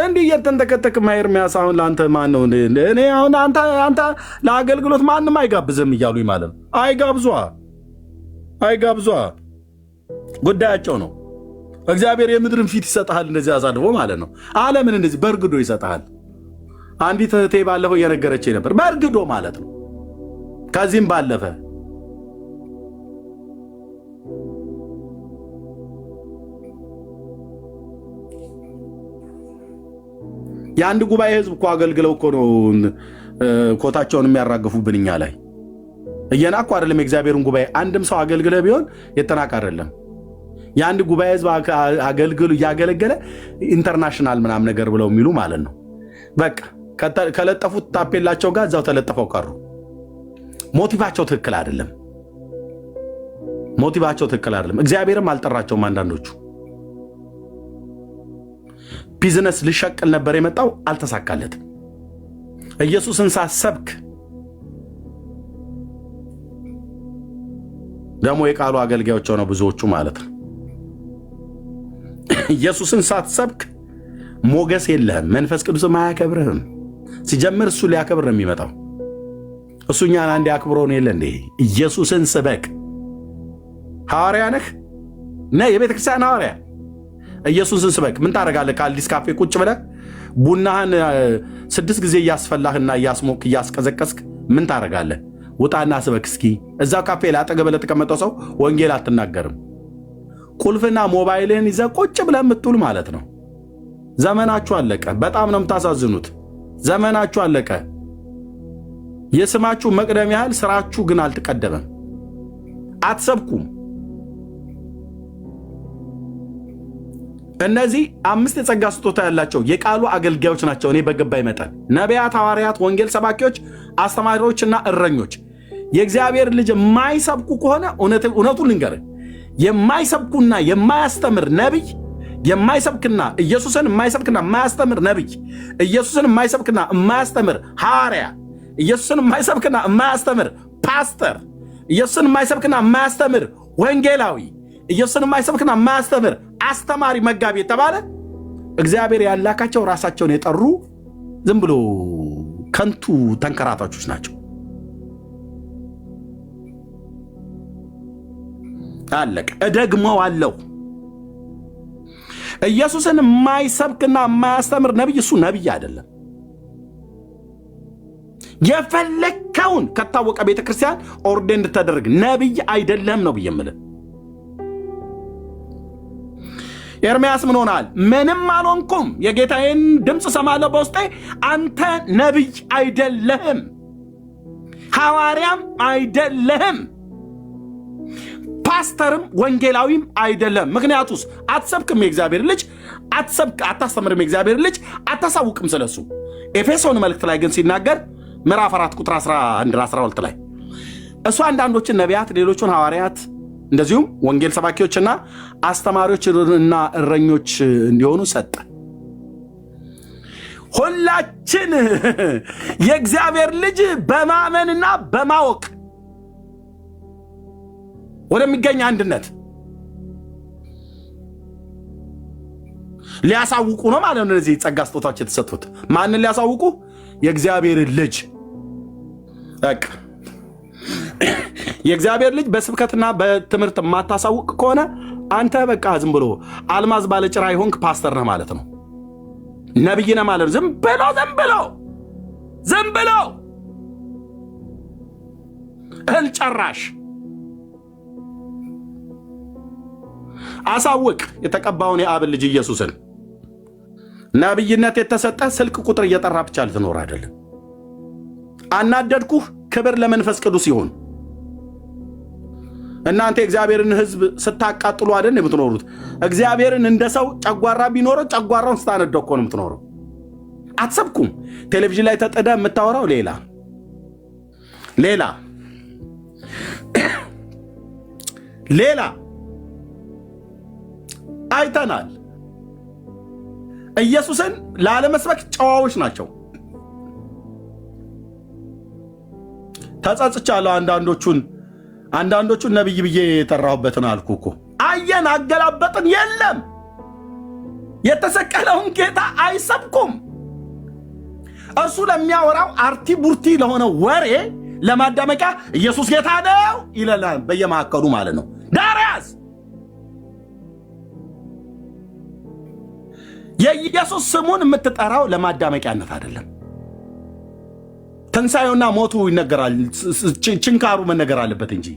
እንዲህ እየተንተከተክ ኤርሚያስ አሁን ለአንተ ማን ነው? እኔ አሁን አንተ ለአገልግሎት ማንም አይጋብዝም እያሉኝ ማለት ነው። አይጋብዟ፣ ጉዳያቸው ነው። እግዚአብሔር የምድርን ፊት ይሰጥሃል እንደዚህ አሳልፎ ማለት ነው። ዓለምን እንደዚህ በእርግዶ ይሰጥሃል። አንዲት እህቴ ባለፈው እየነገረችኝ ነበር። በእርግዶ ማለት ነው። ከዚህም ባለፈ የአንድ ጉባኤ ህዝብ እኮ አገልግለው እኮ ነው ኮታቸውን የሚያራግፉብን እኛ ላይ። እየናቁ አይደለም የእግዚአብሔርን ጉባኤ። አንድም ሰው አገልግለ ቢሆን የተናቅ አይደለም። የአንድ ጉባኤ ህዝብ አገልግሉ እያገለገለ ኢንተርናሽናል ምናምን ነገር ብለው የሚሉ ማለት ነው። በቃ ከለጠፉት ታፔላቸው ጋር እዛው ተለጥፈው ቀሩ። ሞቲቫቸው ትክክል አይደለም። እግዚአብሔርም አልጠራቸውም። አንዳንዶቹ ቢዝነስ ልሸቅል ነበር የመጣው፣ አልተሳካለትም። ኢየሱስን ሳሰብክ ደግሞ የቃሉ አገልጋዮች ሆነው ብዙዎቹ ማለት ነው። ኢየሱስን ሳትሰብክ ሞገስ የለህም። መንፈስ ቅዱስም አያከብርህም። ሲጀምር እሱ ሊያከብር ነው የሚመጣው። እሱ እኛን አንድ ያክብሮን የለ እንዴ? ኢየሱስን ስበክ። ሐዋርያ ነህ የቤተ ክርስቲያን ሐዋርያ። ኢየሱስን ስበክ። ምን ታደርጋለህ? ከአዲስ ካፌ ቁጭ ብለህ ቡናህን 6 ጊዜ እያስፈላህና እያስሞክ እያስቀዘቀስክ ምን ታደርጋለህ? ውጣና ስበክ እስኪ። እዛው ካፌ ላይ አጠገብ ለተቀመጠው ሰው ወንጌል አትናገርም። ቁልፍና ሞባይልህን ይዘህ ቁጭ ብለህ የምትውል ማለት ነው። ዘመናችሁ አለቀ። በጣም ነው የምታሳዝኑት። ዘመናችሁ አለቀ። የስማችሁ መቅደም ያህል ስራችሁ ግን አልተቀደመም። አትሰብኩም። እነዚህ 5 የጸጋ ስጦታ ያላቸው የቃሉ አገልጋዮች ናቸው። እኔ በገባኝ መጠን ነቢያት፣ ሐዋርያት፣ ወንጌል ሰባኪዎች፣ አስተማሪዎችና እረኞች። የእግዚአብሔር ልጅ የማይሰብኩ ከሆነ እውነቱን ልንገርህ፣ የማይሰብኩና የማያስተምር ነቢይ፣ የማይሰብክና ኢየሱስን የማይሰብክና የማያስተምር ነቢይ፣ ኢየሱስን የማይሰብክና የማያስተምር ሐዋርያ፣ ኢየሱስን የማይሰብክና የማያስተምር ፓስተር፣ ኢየሱስን የማይሰብክና የማያስተምር ወንጌላዊ፣ ኢየሱስን የማይሰብክና የማያስተምር አስተማሪ፣ መጋቢ የተባለ እግዚአብሔር ያላካቸው ራሳቸውን የጠሩ ዝም ብሎ ከንቱ ተንከራታቾች ናቸው። አለቀ። እደግመዋለሁ። ኢየሱስን የማይሰብክና የማያስተምር ነቢይ እሱ ነቢይ አይደለም። የፈለከው እስካሁን ከታወቀ ቤተክርስቲያን ኦርዴን እንድትደረግ ነብይ አይደለም ነው ብየምል። ኤርምያስ ምን ሆናል? ምንም አልሆንኩም፣ የጌታዬን ድምፅ ሰማለሁ በውስጤ። አንተ ነብይ አይደለህም፣ ሐዋርያም አይደለህም፣ ፓስተርም ወንጌላዊም አይደለም። ምክንያቱስ አትሰብክም፣ የእግዚአብሔር ልጅ አታስተምርም፣ የእግዚአብሔር ልጅ አታሳውቅም ስለሱ። ኤፌሶን መልእክት ላይ ግን ሲናገር ምዕራፍ 4 ቁጥር 11-12 ላይ እሱ አንዳንዶችን ነቢያት፣ ሌሎቹን ሐዋርያት፣ እንደዚሁም ወንጌል ሰባኪዎችና አስተማሪዎችና እረኞች እንዲሆኑ ሰጠ። ሁላችን የእግዚአብሔር ልጅ በማመንና በማወቅ ወደሚገኝ አንድነት ሊያሳውቁ ነው ማለት ነው። እነዚህ ጸጋ ስጦታዎች የተሰጡት ማንን ሊያሳውቁ? የእግዚአብሔር ልጅ። የእግዚአብሔር ልጅ በስብከትና በትምህርት የማታሳውቅ ከሆነ አንተ በቃ ዝም ብሎ አልማዝ ባለጭራ ይሆንክ ፓስተር ነህ ማለት ነው። ነብይ ነህ ማለት ነው። ዝም ብሎ እህል ጨራሽ። አሳውቅ የተቀባውን የአብን ልጅ ኢየሱስን። ነብይነት የተሰጠ ስልክ ቁጥር እየጠራ ብቻ ልትኖር አይደለም። አናደድኩህ። ክብር ለመንፈስ ቅዱስ ይሁን። እናንተ የእግዚአብሔርን ሕዝብ ስታቃጥሉ አይደል የምትኖሩት? እግዚአብሔርን እንደ ሰው ጨጓራ ቢኖረው ጨጓራውን ስታነደው እኮ ነው የምትኖረው። አትሰብኩም። ቴሌቪዥን ላይ ተጠደ የምታወራው ሌላ አይተናል። ኢየሱስን ላለመስበክ ጨዋዎች ናቸው። ተጸጽቻለሁ። አንዳንዶቹን ነብይ ብዬ የጠራሁበትን አልኩ እኮ። አየን፣ አገላበጥን። የለም፣ የተሰቀለውን ጌታ አይሰብኩም። እርሱ ለሚያወራው አርቲ ቡርቲ ለሆነ ወሬ ለማዳመቂያ ኢየሱስ ጌታ ነው ይለናል በየማዕከሉ ማለት ነው። ዳርያስ የኢየሱስ ስሙን የምትጠራው ለማዳመቂያነት አይደለም። ትንሣኤውና ሞቱ ይነገራል። ችንካሩ መነገር አለበት እንጂ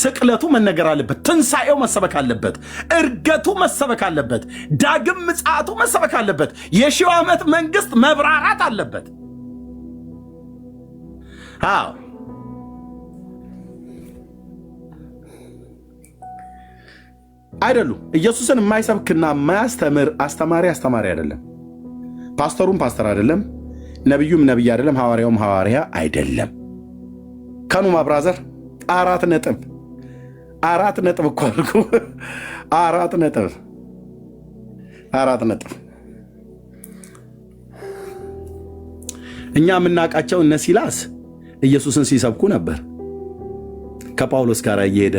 ስቅለቱ መነገር አለበት። ትንሣኤው መሰበክ አለበት። እርገቱ መሰበክ አለበት። ዳግም ምጽአቱ መሰበክ አለበት። የሺው ዓመት መንግስት መብራራት አለበት። አዎ አይደሉም። ኢየሱስን የማይሰብክና የማያስተምር አስተማሪ አይደለም። ፓስተሩም ፓስተር አይደለም። ነቢዩም ነቢይ አይደለም። ሐዋርያውም ሐዋርያ አይደለም። ከኑማ ብራዘር 4 ነጥብ እኮ አልኩ። 4 ነጥብ። እኛ የምናውቃቸው እነ ሲላስ ኢየሱስን ሲሰብኩ ነበር፣ ከጳውሎስ ጋር እየሄደ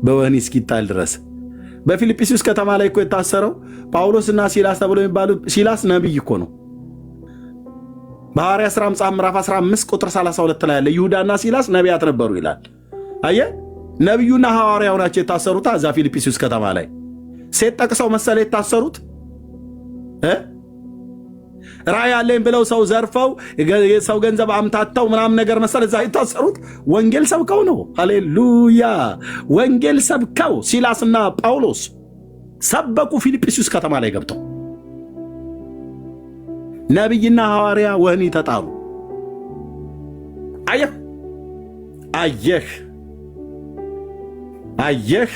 በወህኒ እስኪጣል ድረስ። በፊልጵስዩስ ከተማ ላይ እኮ የታሰረው ጳውሎስና ሲላስ ተብሎ የሚባሉ፣ ሲላስ ነቢይ እኮ ነው። በሐዋርያት ሥራ መጽሐፍ ምዕራፍ 15 ቁጥር 32 ላይ ያለ ይሁዳና ሲላስ ነቢያት ነበሩ ይላል። አየህ፣ ነቢዩና ሐዋርያው ናቸው የታሰሩት እዛ ፊልጵስዩስ ከተማ ላይ። ሴት ጠቅሰው መሰለ የታሰሩት። ራእይ አለኝ ብለው ሰው ዘርፈው የሰው ገንዘብ አምታተው ምናምን ነገር መሰለ እዛ የታሰሩት። ወንጌል ሰብከው ነው። ሃሌሉያ! ወንጌል ሰብከው ሲላስና ጳውሎስ ሰበኩ ፊልጵስዩስ ከተማ ላይ ገብተው። ነቢይና ሐዋርያ ወህኒ ተጣሉ። አየህ፣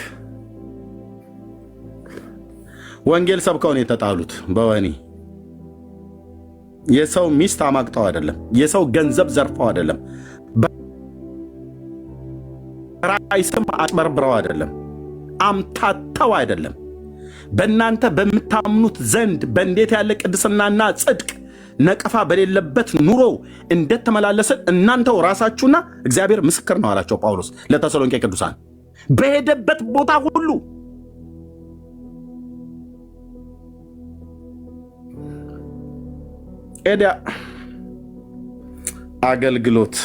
ወንጌል ሰብከው ነው የተጣሉት በወህኒ። የሰው ሚስት አማግጠው አይደለም፣ የሰው ገንዘብ ዘርፈው አይደለም፣ በራእይ ስም አጭበርብረው አይደለም፣ አምታተው አይደለም። በእናንተ በምታምኑት ዘንድ በእንዴት ያለ ቅድስናና ጽድቅ ነቀፋ በሌለበት ኑሮ እንደተመላለሰን እናንተው ራሳችሁና እግዚአብሔር ምስክር ነው አላቸው ጳውሎስ ለተሰሎንቄ ቅዱሳን። በሄደበት ቦታ ሁሉ ኤዲያ አገልግሎት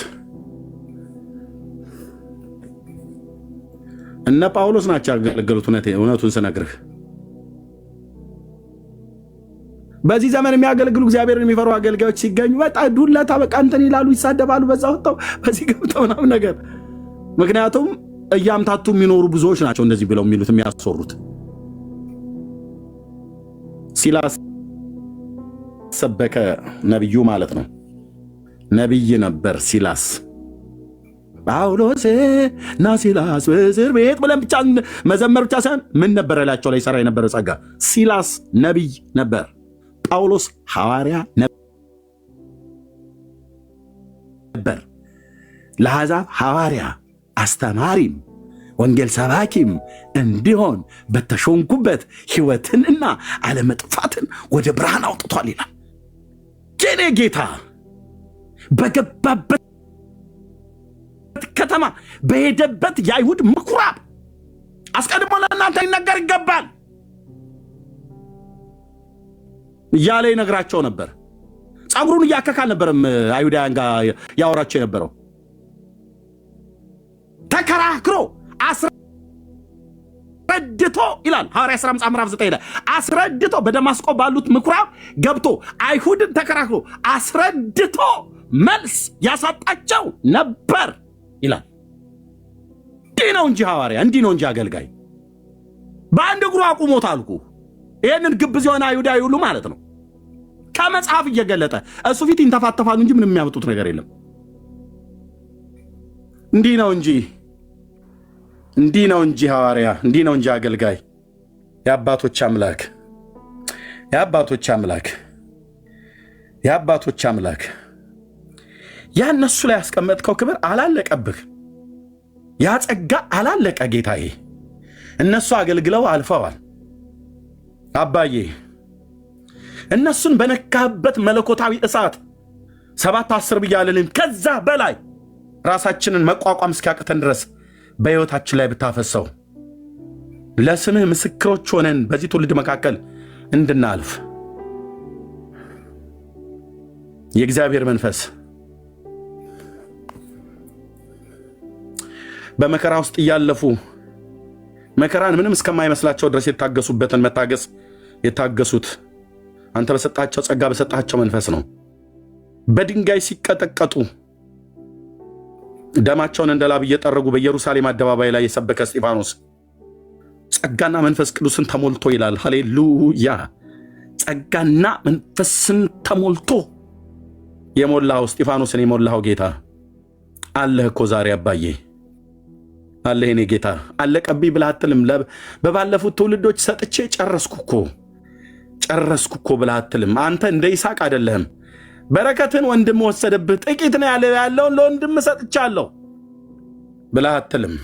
እነ ጳውሎስ ናቸው ያገለገሉት። እውነቱን ስነግርህ በዚህ ዘመን የሚያገለግሉ እግዚአብሔርን የሚፈሩ አገልጋዮች ሲገኙ በጣም ዱለታ በቃ እንትን ይላሉ፣ ይሳደባሉ፣ በዛ ወጥተው በዚህ ገብተው ምናምን ነገር። ምክንያቱም እያምታቱ የሚኖሩ ብዙዎች ናቸው እንደዚህ ብለው የሚሉት የሚያስወሩት። ሲላስ ሰበከ ነብዩ ማለት ነው። ነብይ ነበር ሲላስ። ጳውሎስ እና ሲላስ በእስር ቤት ብለን ብቻ መዘመር ብቻ ሳይሆን ምን ነበር ያላቸው ላይ ሰራ የነበረ ጸጋ። ሲላስ ነብይ ነበር። ጳውሎስ ሐዋርያ ነበር። ለአሕዛብ ሐዋርያ አስተማሪም ወንጌል ሰባኪም እንዲሆን በተሾንኩበት ሕይወትንና አለመጥፋትን ወደ ብርሃን አውጥቷል ይላል። የኔ ጌታ በገባበት ከተማ በሄደበት የአይሁድ ምኩራብ አስቀድሞ ለእናንተ ሊነገር ይገባል እያለ ይነግራቸው ነበር። ጸጉሩን እያከክ አልነበረም አይሁዳውያን ጋር ያወራቸው የነበረው። ተከራክሮ አስረድቶ ይላል ሐዋርያ ሥራ ምዕራፍ 9 ላይ አስረድቶ በደማስቆ ባሉት ምኩራብ ገብቶ አይሁድን ተከራክሮ አስረድቶ መልስ ያሳጣቸው ነበር ይላል። እንዲህ ነው እንጂ ሐዋርያ፣ እንዲህ ነው እንጂ አገልጋይ። በአንድ እግሩ አቁሞት አልኩ። ይህንን ግብዝ የሆነ አይሁዳዊ ሁሉ ማለት ነው ከመጽሐፍ እየገለጠ እሱ ፊት ይንተፋተፋሉ እንጂ ምንም የሚያመጡት ነገር የለም። እንዲህ ነው እንጂ እንዲህ ነው እንጂ ሐዋርያ፣ እንዲህ ነው እንጂ አገልጋይ። የአባቶች አምላክ የአባቶች አምላክ የአባቶች አምላክ ያ እነሱ ላይ ያስቀመጥከው ክብር አላለቀብህ። ያ ጸጋ አላለቀ ጌታዬ። እነሱ አገልግለው አልፈዋል። አባዬ እነሱን በነካህበት መለኮታዊ እሳት 7-10 ብያለልን ከዛ በላይ ራሳችንን መቋቋም እስኪያቅተን ድረስ በሕይወታችን ላይ ብታፈሰው ለስምህ ምስክሮች ሆነን በዚህ ትውልድ መካከል እንድናልፍ የእግዚአብሔር መንፈስ በመከራ ውስጥ እያለፉ መከራን ምንም እስከማይመስላቸው ድረስ የታገሱበትን መታገስ የታገሱት አንተ በሰጣቸው ጸጋ በሰጣቸው መንፈስ ነው። በድንጋይ ሲቀጠቀጡ ደማቸውን እንደ ላብ እየጠረጉ በኢየሩሳሌም አደባባይ ላይ የሰበከ እስጢፋኖስ ጸጋና መንፈስ ቅዱስን ተሞልቶ ይላል። ሃሌሉያ! ጸጋና መንፈስን ተሞልቶ የሞላው እስጢፋኖስን የሞላው ጌታ አለህ እኮ ዛሬ አባዬ አለህ። የኔ ጌታ አለቀብኝ ብለህ አትልም። በባለፉት ትውልዶች ሰጥቼ ጨረስኩ እኮ ብለህ አትልም። አንተ እንደ ይስሐቅ አይደለህም። በረከትን ወንድም ወሰደብህ፣ ጥቂት ነው ያለውን ለወንድም ሰጥቻለሁ ብለህ አትልም።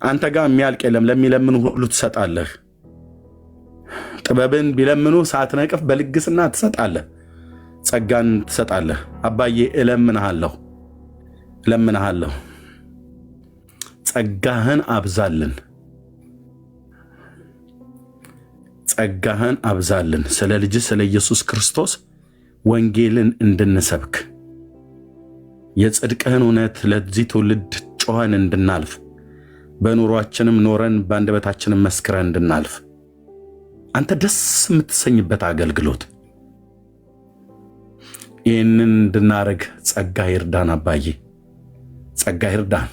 አንተ ጋር የሚያልቅ የለም። ለሚለምኑ ሁሉ ትሰጣለህ። ጥበብን ቢለምኑ ሳትነቅፍ በልግስና ትሰጣለህ። ጸጋን ትሰጣለህ። አባዬ እለምንሃለሁ፣ ጸጋህን አብዛልን፣ ጸጋህን አብዛልን። ስለ ልጅ ስለ ኢየሱስ ክርስቶስ ወንጌልን እንድንሰብክ የጽድቅህን እውነት ለዚህ ትውልድ ጮኸን እንድናልፍ በኑሯችንም ኖረን በአንደበታችንም መስክረን እንድናልፍ አንተ ደስ የምትሰኝበት አገልግሎት ይህንን እንድናረግ ጸጋ ይርዳን። አባዬ ጸጋ ይርዳን።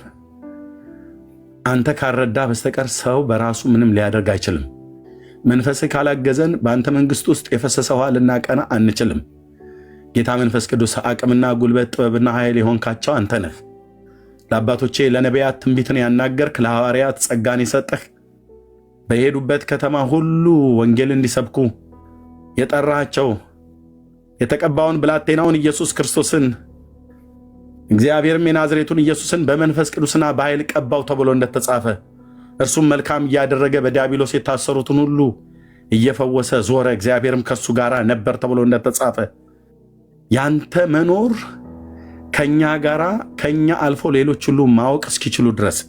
አንተ ካረዳ በስተቀር ሰው በራሱ ምንም ሊያደርግ አይችልም። መንፈስህ ካላገዘን በአንተ መንግሥት ውስጥ የፈሰሰ ውሃ ልናቀና አንችልም። ጌታ መንፈስ ቅዱስ አቅምና ጉልበት ጥበብና ኃይል የሆንካቸው አንተ ነህ። ለአባቶቼ ለነቢያት ትንቢትን ያናገርክ፣ ለሐዋርያት ጸጋን የሰጠህ፣ በሄዱበት ከተማ ሁሉ ወንጌል እንዲሰብኩ የጠራቸው የተቀባውን ብላቴናውን ኢየሱስ ክርስቶስን እግዚአብሔርም የናዝሬቱን ኢየሱስን በመንፈስ ቅዱስና በኃይል ቀባው ተብሎ እንደተጻፈ እርሱም መልካም እያደረገ በዲያብሎስ የታሰሩትን ሁሉ እየፈወሰ ዞረ፣ እግዚአብሔርም ከሱ ጋር ነበር ተብሎ እንደተጻፈ ያንተ መኖር ከኛ ጋራ ከኛ አልፎ ሌሎች ሁሉ ማወቅ እስኪችሉ ድረስ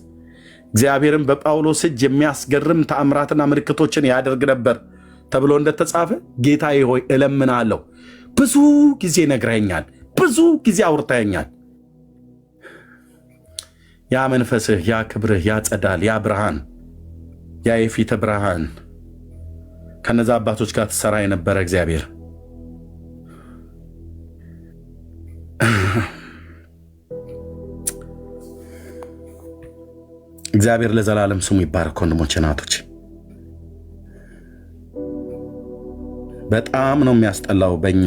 እግዚአብሔርም በጳውሎስ እጅ የሚያስገርም ተአምራትና ምልክቶችን ያደርግ ነበር ተብሎ እንደተጻፈ ጌታዬ ሆይ እለምናለሁ። ብዙ ጊዜ ነግረኸኛል፣ ብዙ ጊዜ አውርተኸኛል። ያ መንፈስህ፣ ያ ክብርህ፣ ያ ጸዳል፣ ያ ብርሃን፣ ያ የፊት ብርሃን ከነዛ አባቶች ጋር ትሰራ የነበረ እግዚአብሔር እግዚአብሔር ለዘላለም ስሙ ይባረክ። ወንድሞቼ እናቶች በጣም ነው የሚያስጠላው በእኛ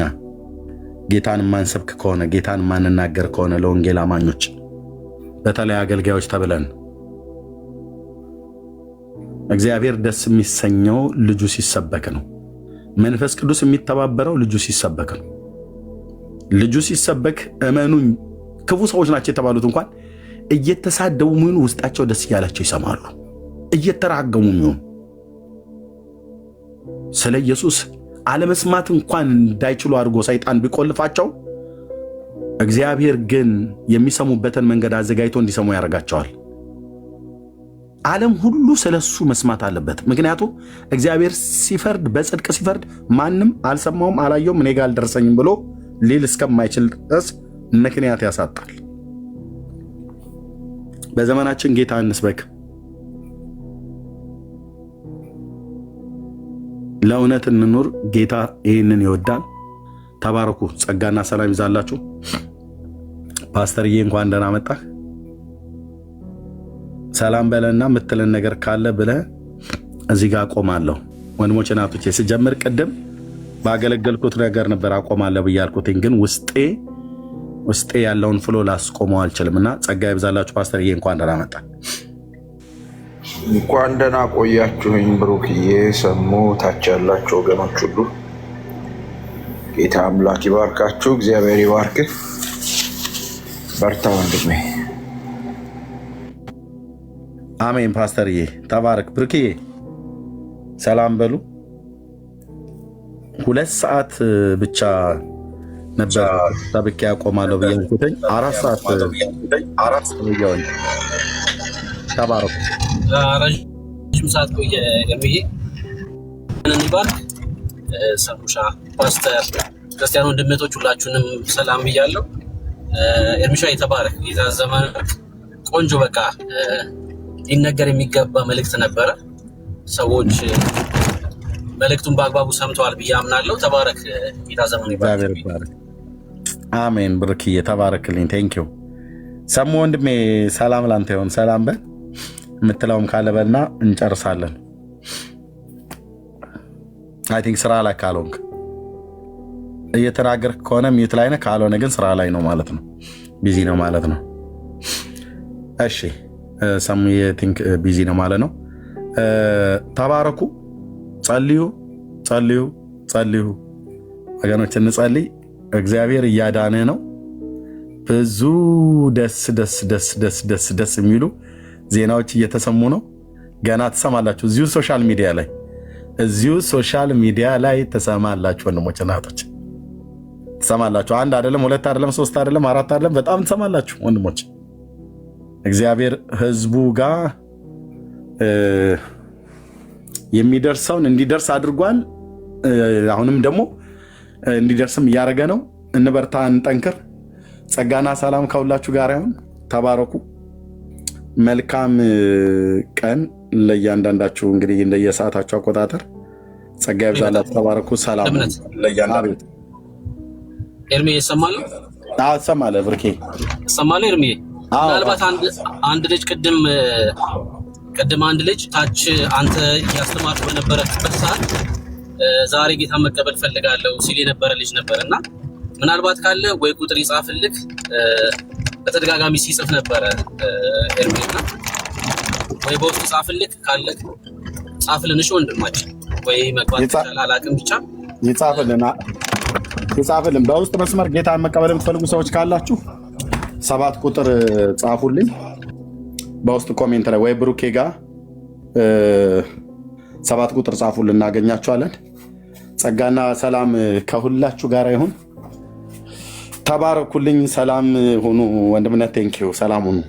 ጌታን ማንሰብክ ከሆነ ጌታን ማንናገር ከሆነ ለወንጌል አማኞች በተለይ አገልጋዮች ተብለን እግዚአብሔር ደስ የሚሰኘው ልጁ ሲሰበክ ነው። መንፈስ ቅዱስ የሚተባበረው ልጁ ሲሰበክ ነው። ልጁ ሲሰበክ እመኑኝ ክፉ ሰዎች ናቸው የተባሉት እንኳን እየተሳደቡ ምን ውስጣቸው ደስ እያላቸው ይሰማሉ። እየተራገሙ ምን ስለ ኢየሱስ አለመስማት እንኳን እንዳይችሉ አድርጎ ሰይጣን ቢቆልፋቸው እግዚአብሔር ግን የሚሰሙበትን መንገድ አዘጋጅቶ እንዲሰሙ ያደርጋቸዋል። ዓለም ሁሉ ስለሱ መስማት አለበት። ምክንያቱም እግዚአብሔር ሲፈርድ በጽድቅ ሲፈርድ ማንም አልሰማውም አላየውም እኔ ጋር አልደረሰኝም ብሎ ሊል እስከማይችል ድረስ ምክንያት ያሳጣል። በዘመናችን ጌታ እንስበክ፣ ለእውነት እንኑር። ጌታ ይህንን ይወዳል። ተባረኩ። ጸጋና ሰላም ይዛላችሁ። ፓስተርዬ እንኳን ደህና መጣህ። ሰላም በለና የምትለን ነገር ካለ ብለህ እዚህ ጋር አቆማለሁ። ወንድሞቼ እናቶቼ ስጀምር ቅድም ባገለገልኩት ነገር ነበር አቆማለሁ ብያልኩት፣ ግን ውስጤ ያለውን ፍሎ ላስቆመው አልችልምና ጸጋ ይብዛላችሁ። ፓስተርዬ እንኳን ደህና መጣህ። እንኳን ደህና ቆያችሁኝ። ብሩክዬ ሰሙ ታች ያላችሁ ወገኖች ሁሉ ጌታ አምላክ ይባርካችሁ። እግዚአብሔር ይባርክህ። በርታ ወንድሜ። አሜን። ፓስተርዬ ተባረክ። ብሩክዬ ሰላም በሉ። 2 ሰዓት ብቻ ነበር ሰብኬ ያቆማለሁ ብያልኩኝ 4 ሰዓት ቆየሁኝ። ተባረኩ። ረጅም ሰዓት ቆየ። ገምዬ እንባርክ። ሰሙሻ ፓስተር ክርስቲያን ወንድሞች ሁላችሁንም ሰላም ብያለሁ። ኤርሚሻ የተባረክ ጌታ ዘመን ቆንጆ በቃ ሊነገር የሚገባ መልእክት ነበረ። ሰዎች መልእክቱን በአግባቡ ሰምተዋል ብዬ አምናለሁ። ተባረክ። ጌታ ዘመን ይባርክ። አሜን። ብሩክዬ ተባረክልኝ። ቴንኪው። ሰሙ ወንድሜ ሰላም ላንተ ይሁን። ሰላም በል የምትለውም ካለ በልና እንጨርሳለን። አይ ቲንክ ስራ ላይ ካልሆንክ እየተናገርክ ከሆነ ሚዩት ላይ ነህ፣ ካልሆነ ግን ስራ ላይ ነው ማለት ነው፣ ቢዚ ነው ማለት ነው። እሺ ሰሙ ቲንክ ቢዚ ነው ማለት ነው። ተባረኩ። ጸልዩ ወገኖች፣ እንጸልይ። እግዚአብሔር እያዳነህ ነው። ብዙ ደስ የሚሉ ዜናዎች እየተሰሙ ነው። ገና ትሰማላችሁ። እዚሁ ሶሻል ሚዲያ ላይ ትሰማላችሁ። ወንድሞች እናቶች ትሰማላችሁ። 1 አይደለም 2 አይደለም 3 አይደለም 4 አይደለም፣ በጣም ትሰማላችሁ ወንድሞች። እግዚአብሔር ህዝቡ ጋር የሚደርሰውን እንዲደርስ አድርጓል። አሁንም ደግሞ እንዲደርስም እያደረገ ነው። እንበርታ፣ እንጠንክር። ጸጋና ሰላም ከሁላችሁ ጋር ይሁን። ተባረኩ። መልካም ቀን ለእያንዳንዳችሁ። እንግዲህ እንደየሰዓታችሁ አቆጣጠር ጸጋ ይብዛላችሁ። ተባረኩ። ሰላም ለእያንዳንዱ። ኤርሚ ይሰማል? አዎ ትሰማለህ ብርኬ? ይሰማል ኤርሚ? ምናልባት አንድ ልጅ ቅድም አንድ ልጅ ታች አንተ እያስተማርክ በነበረበት ሰዓት ዛሬ ጌታ መቀበል ፈልጋለሁ ሲል የነበረ ልጅ ነበርና ምናልባት ካለ ወይ ቁጥር ይጻፍልክ። በተደጋጋሚ ሲጽፍ ነበረ ኤርሚና፣ ወይ በውስጥ ይጻፍልክ ካለ ጻፍልን። እሺ ወንድማችን፣ ወይ መግባት ይችላል አላውቅም፣ ብቻ ይጻፍልን በውስጥ መስመር። ጌታን መቀበል የምትፈልጉ ሰዎች ካላችሁ 7 ቁጥር ጻፉልኝ በውስጥ ኮሜንት ላይ፣ ወይ ብሩኬ ጋር 7 ቁጥር ጻፉልን፣ እናገኛችኋለን። ጸጋና ሰላም ከሁላችሁ ጋር ይሁን። ተባረኩልኝ። ሰላም ሁኑ ወንድምነት። ቴንኪው። ሰላም ሁኑ።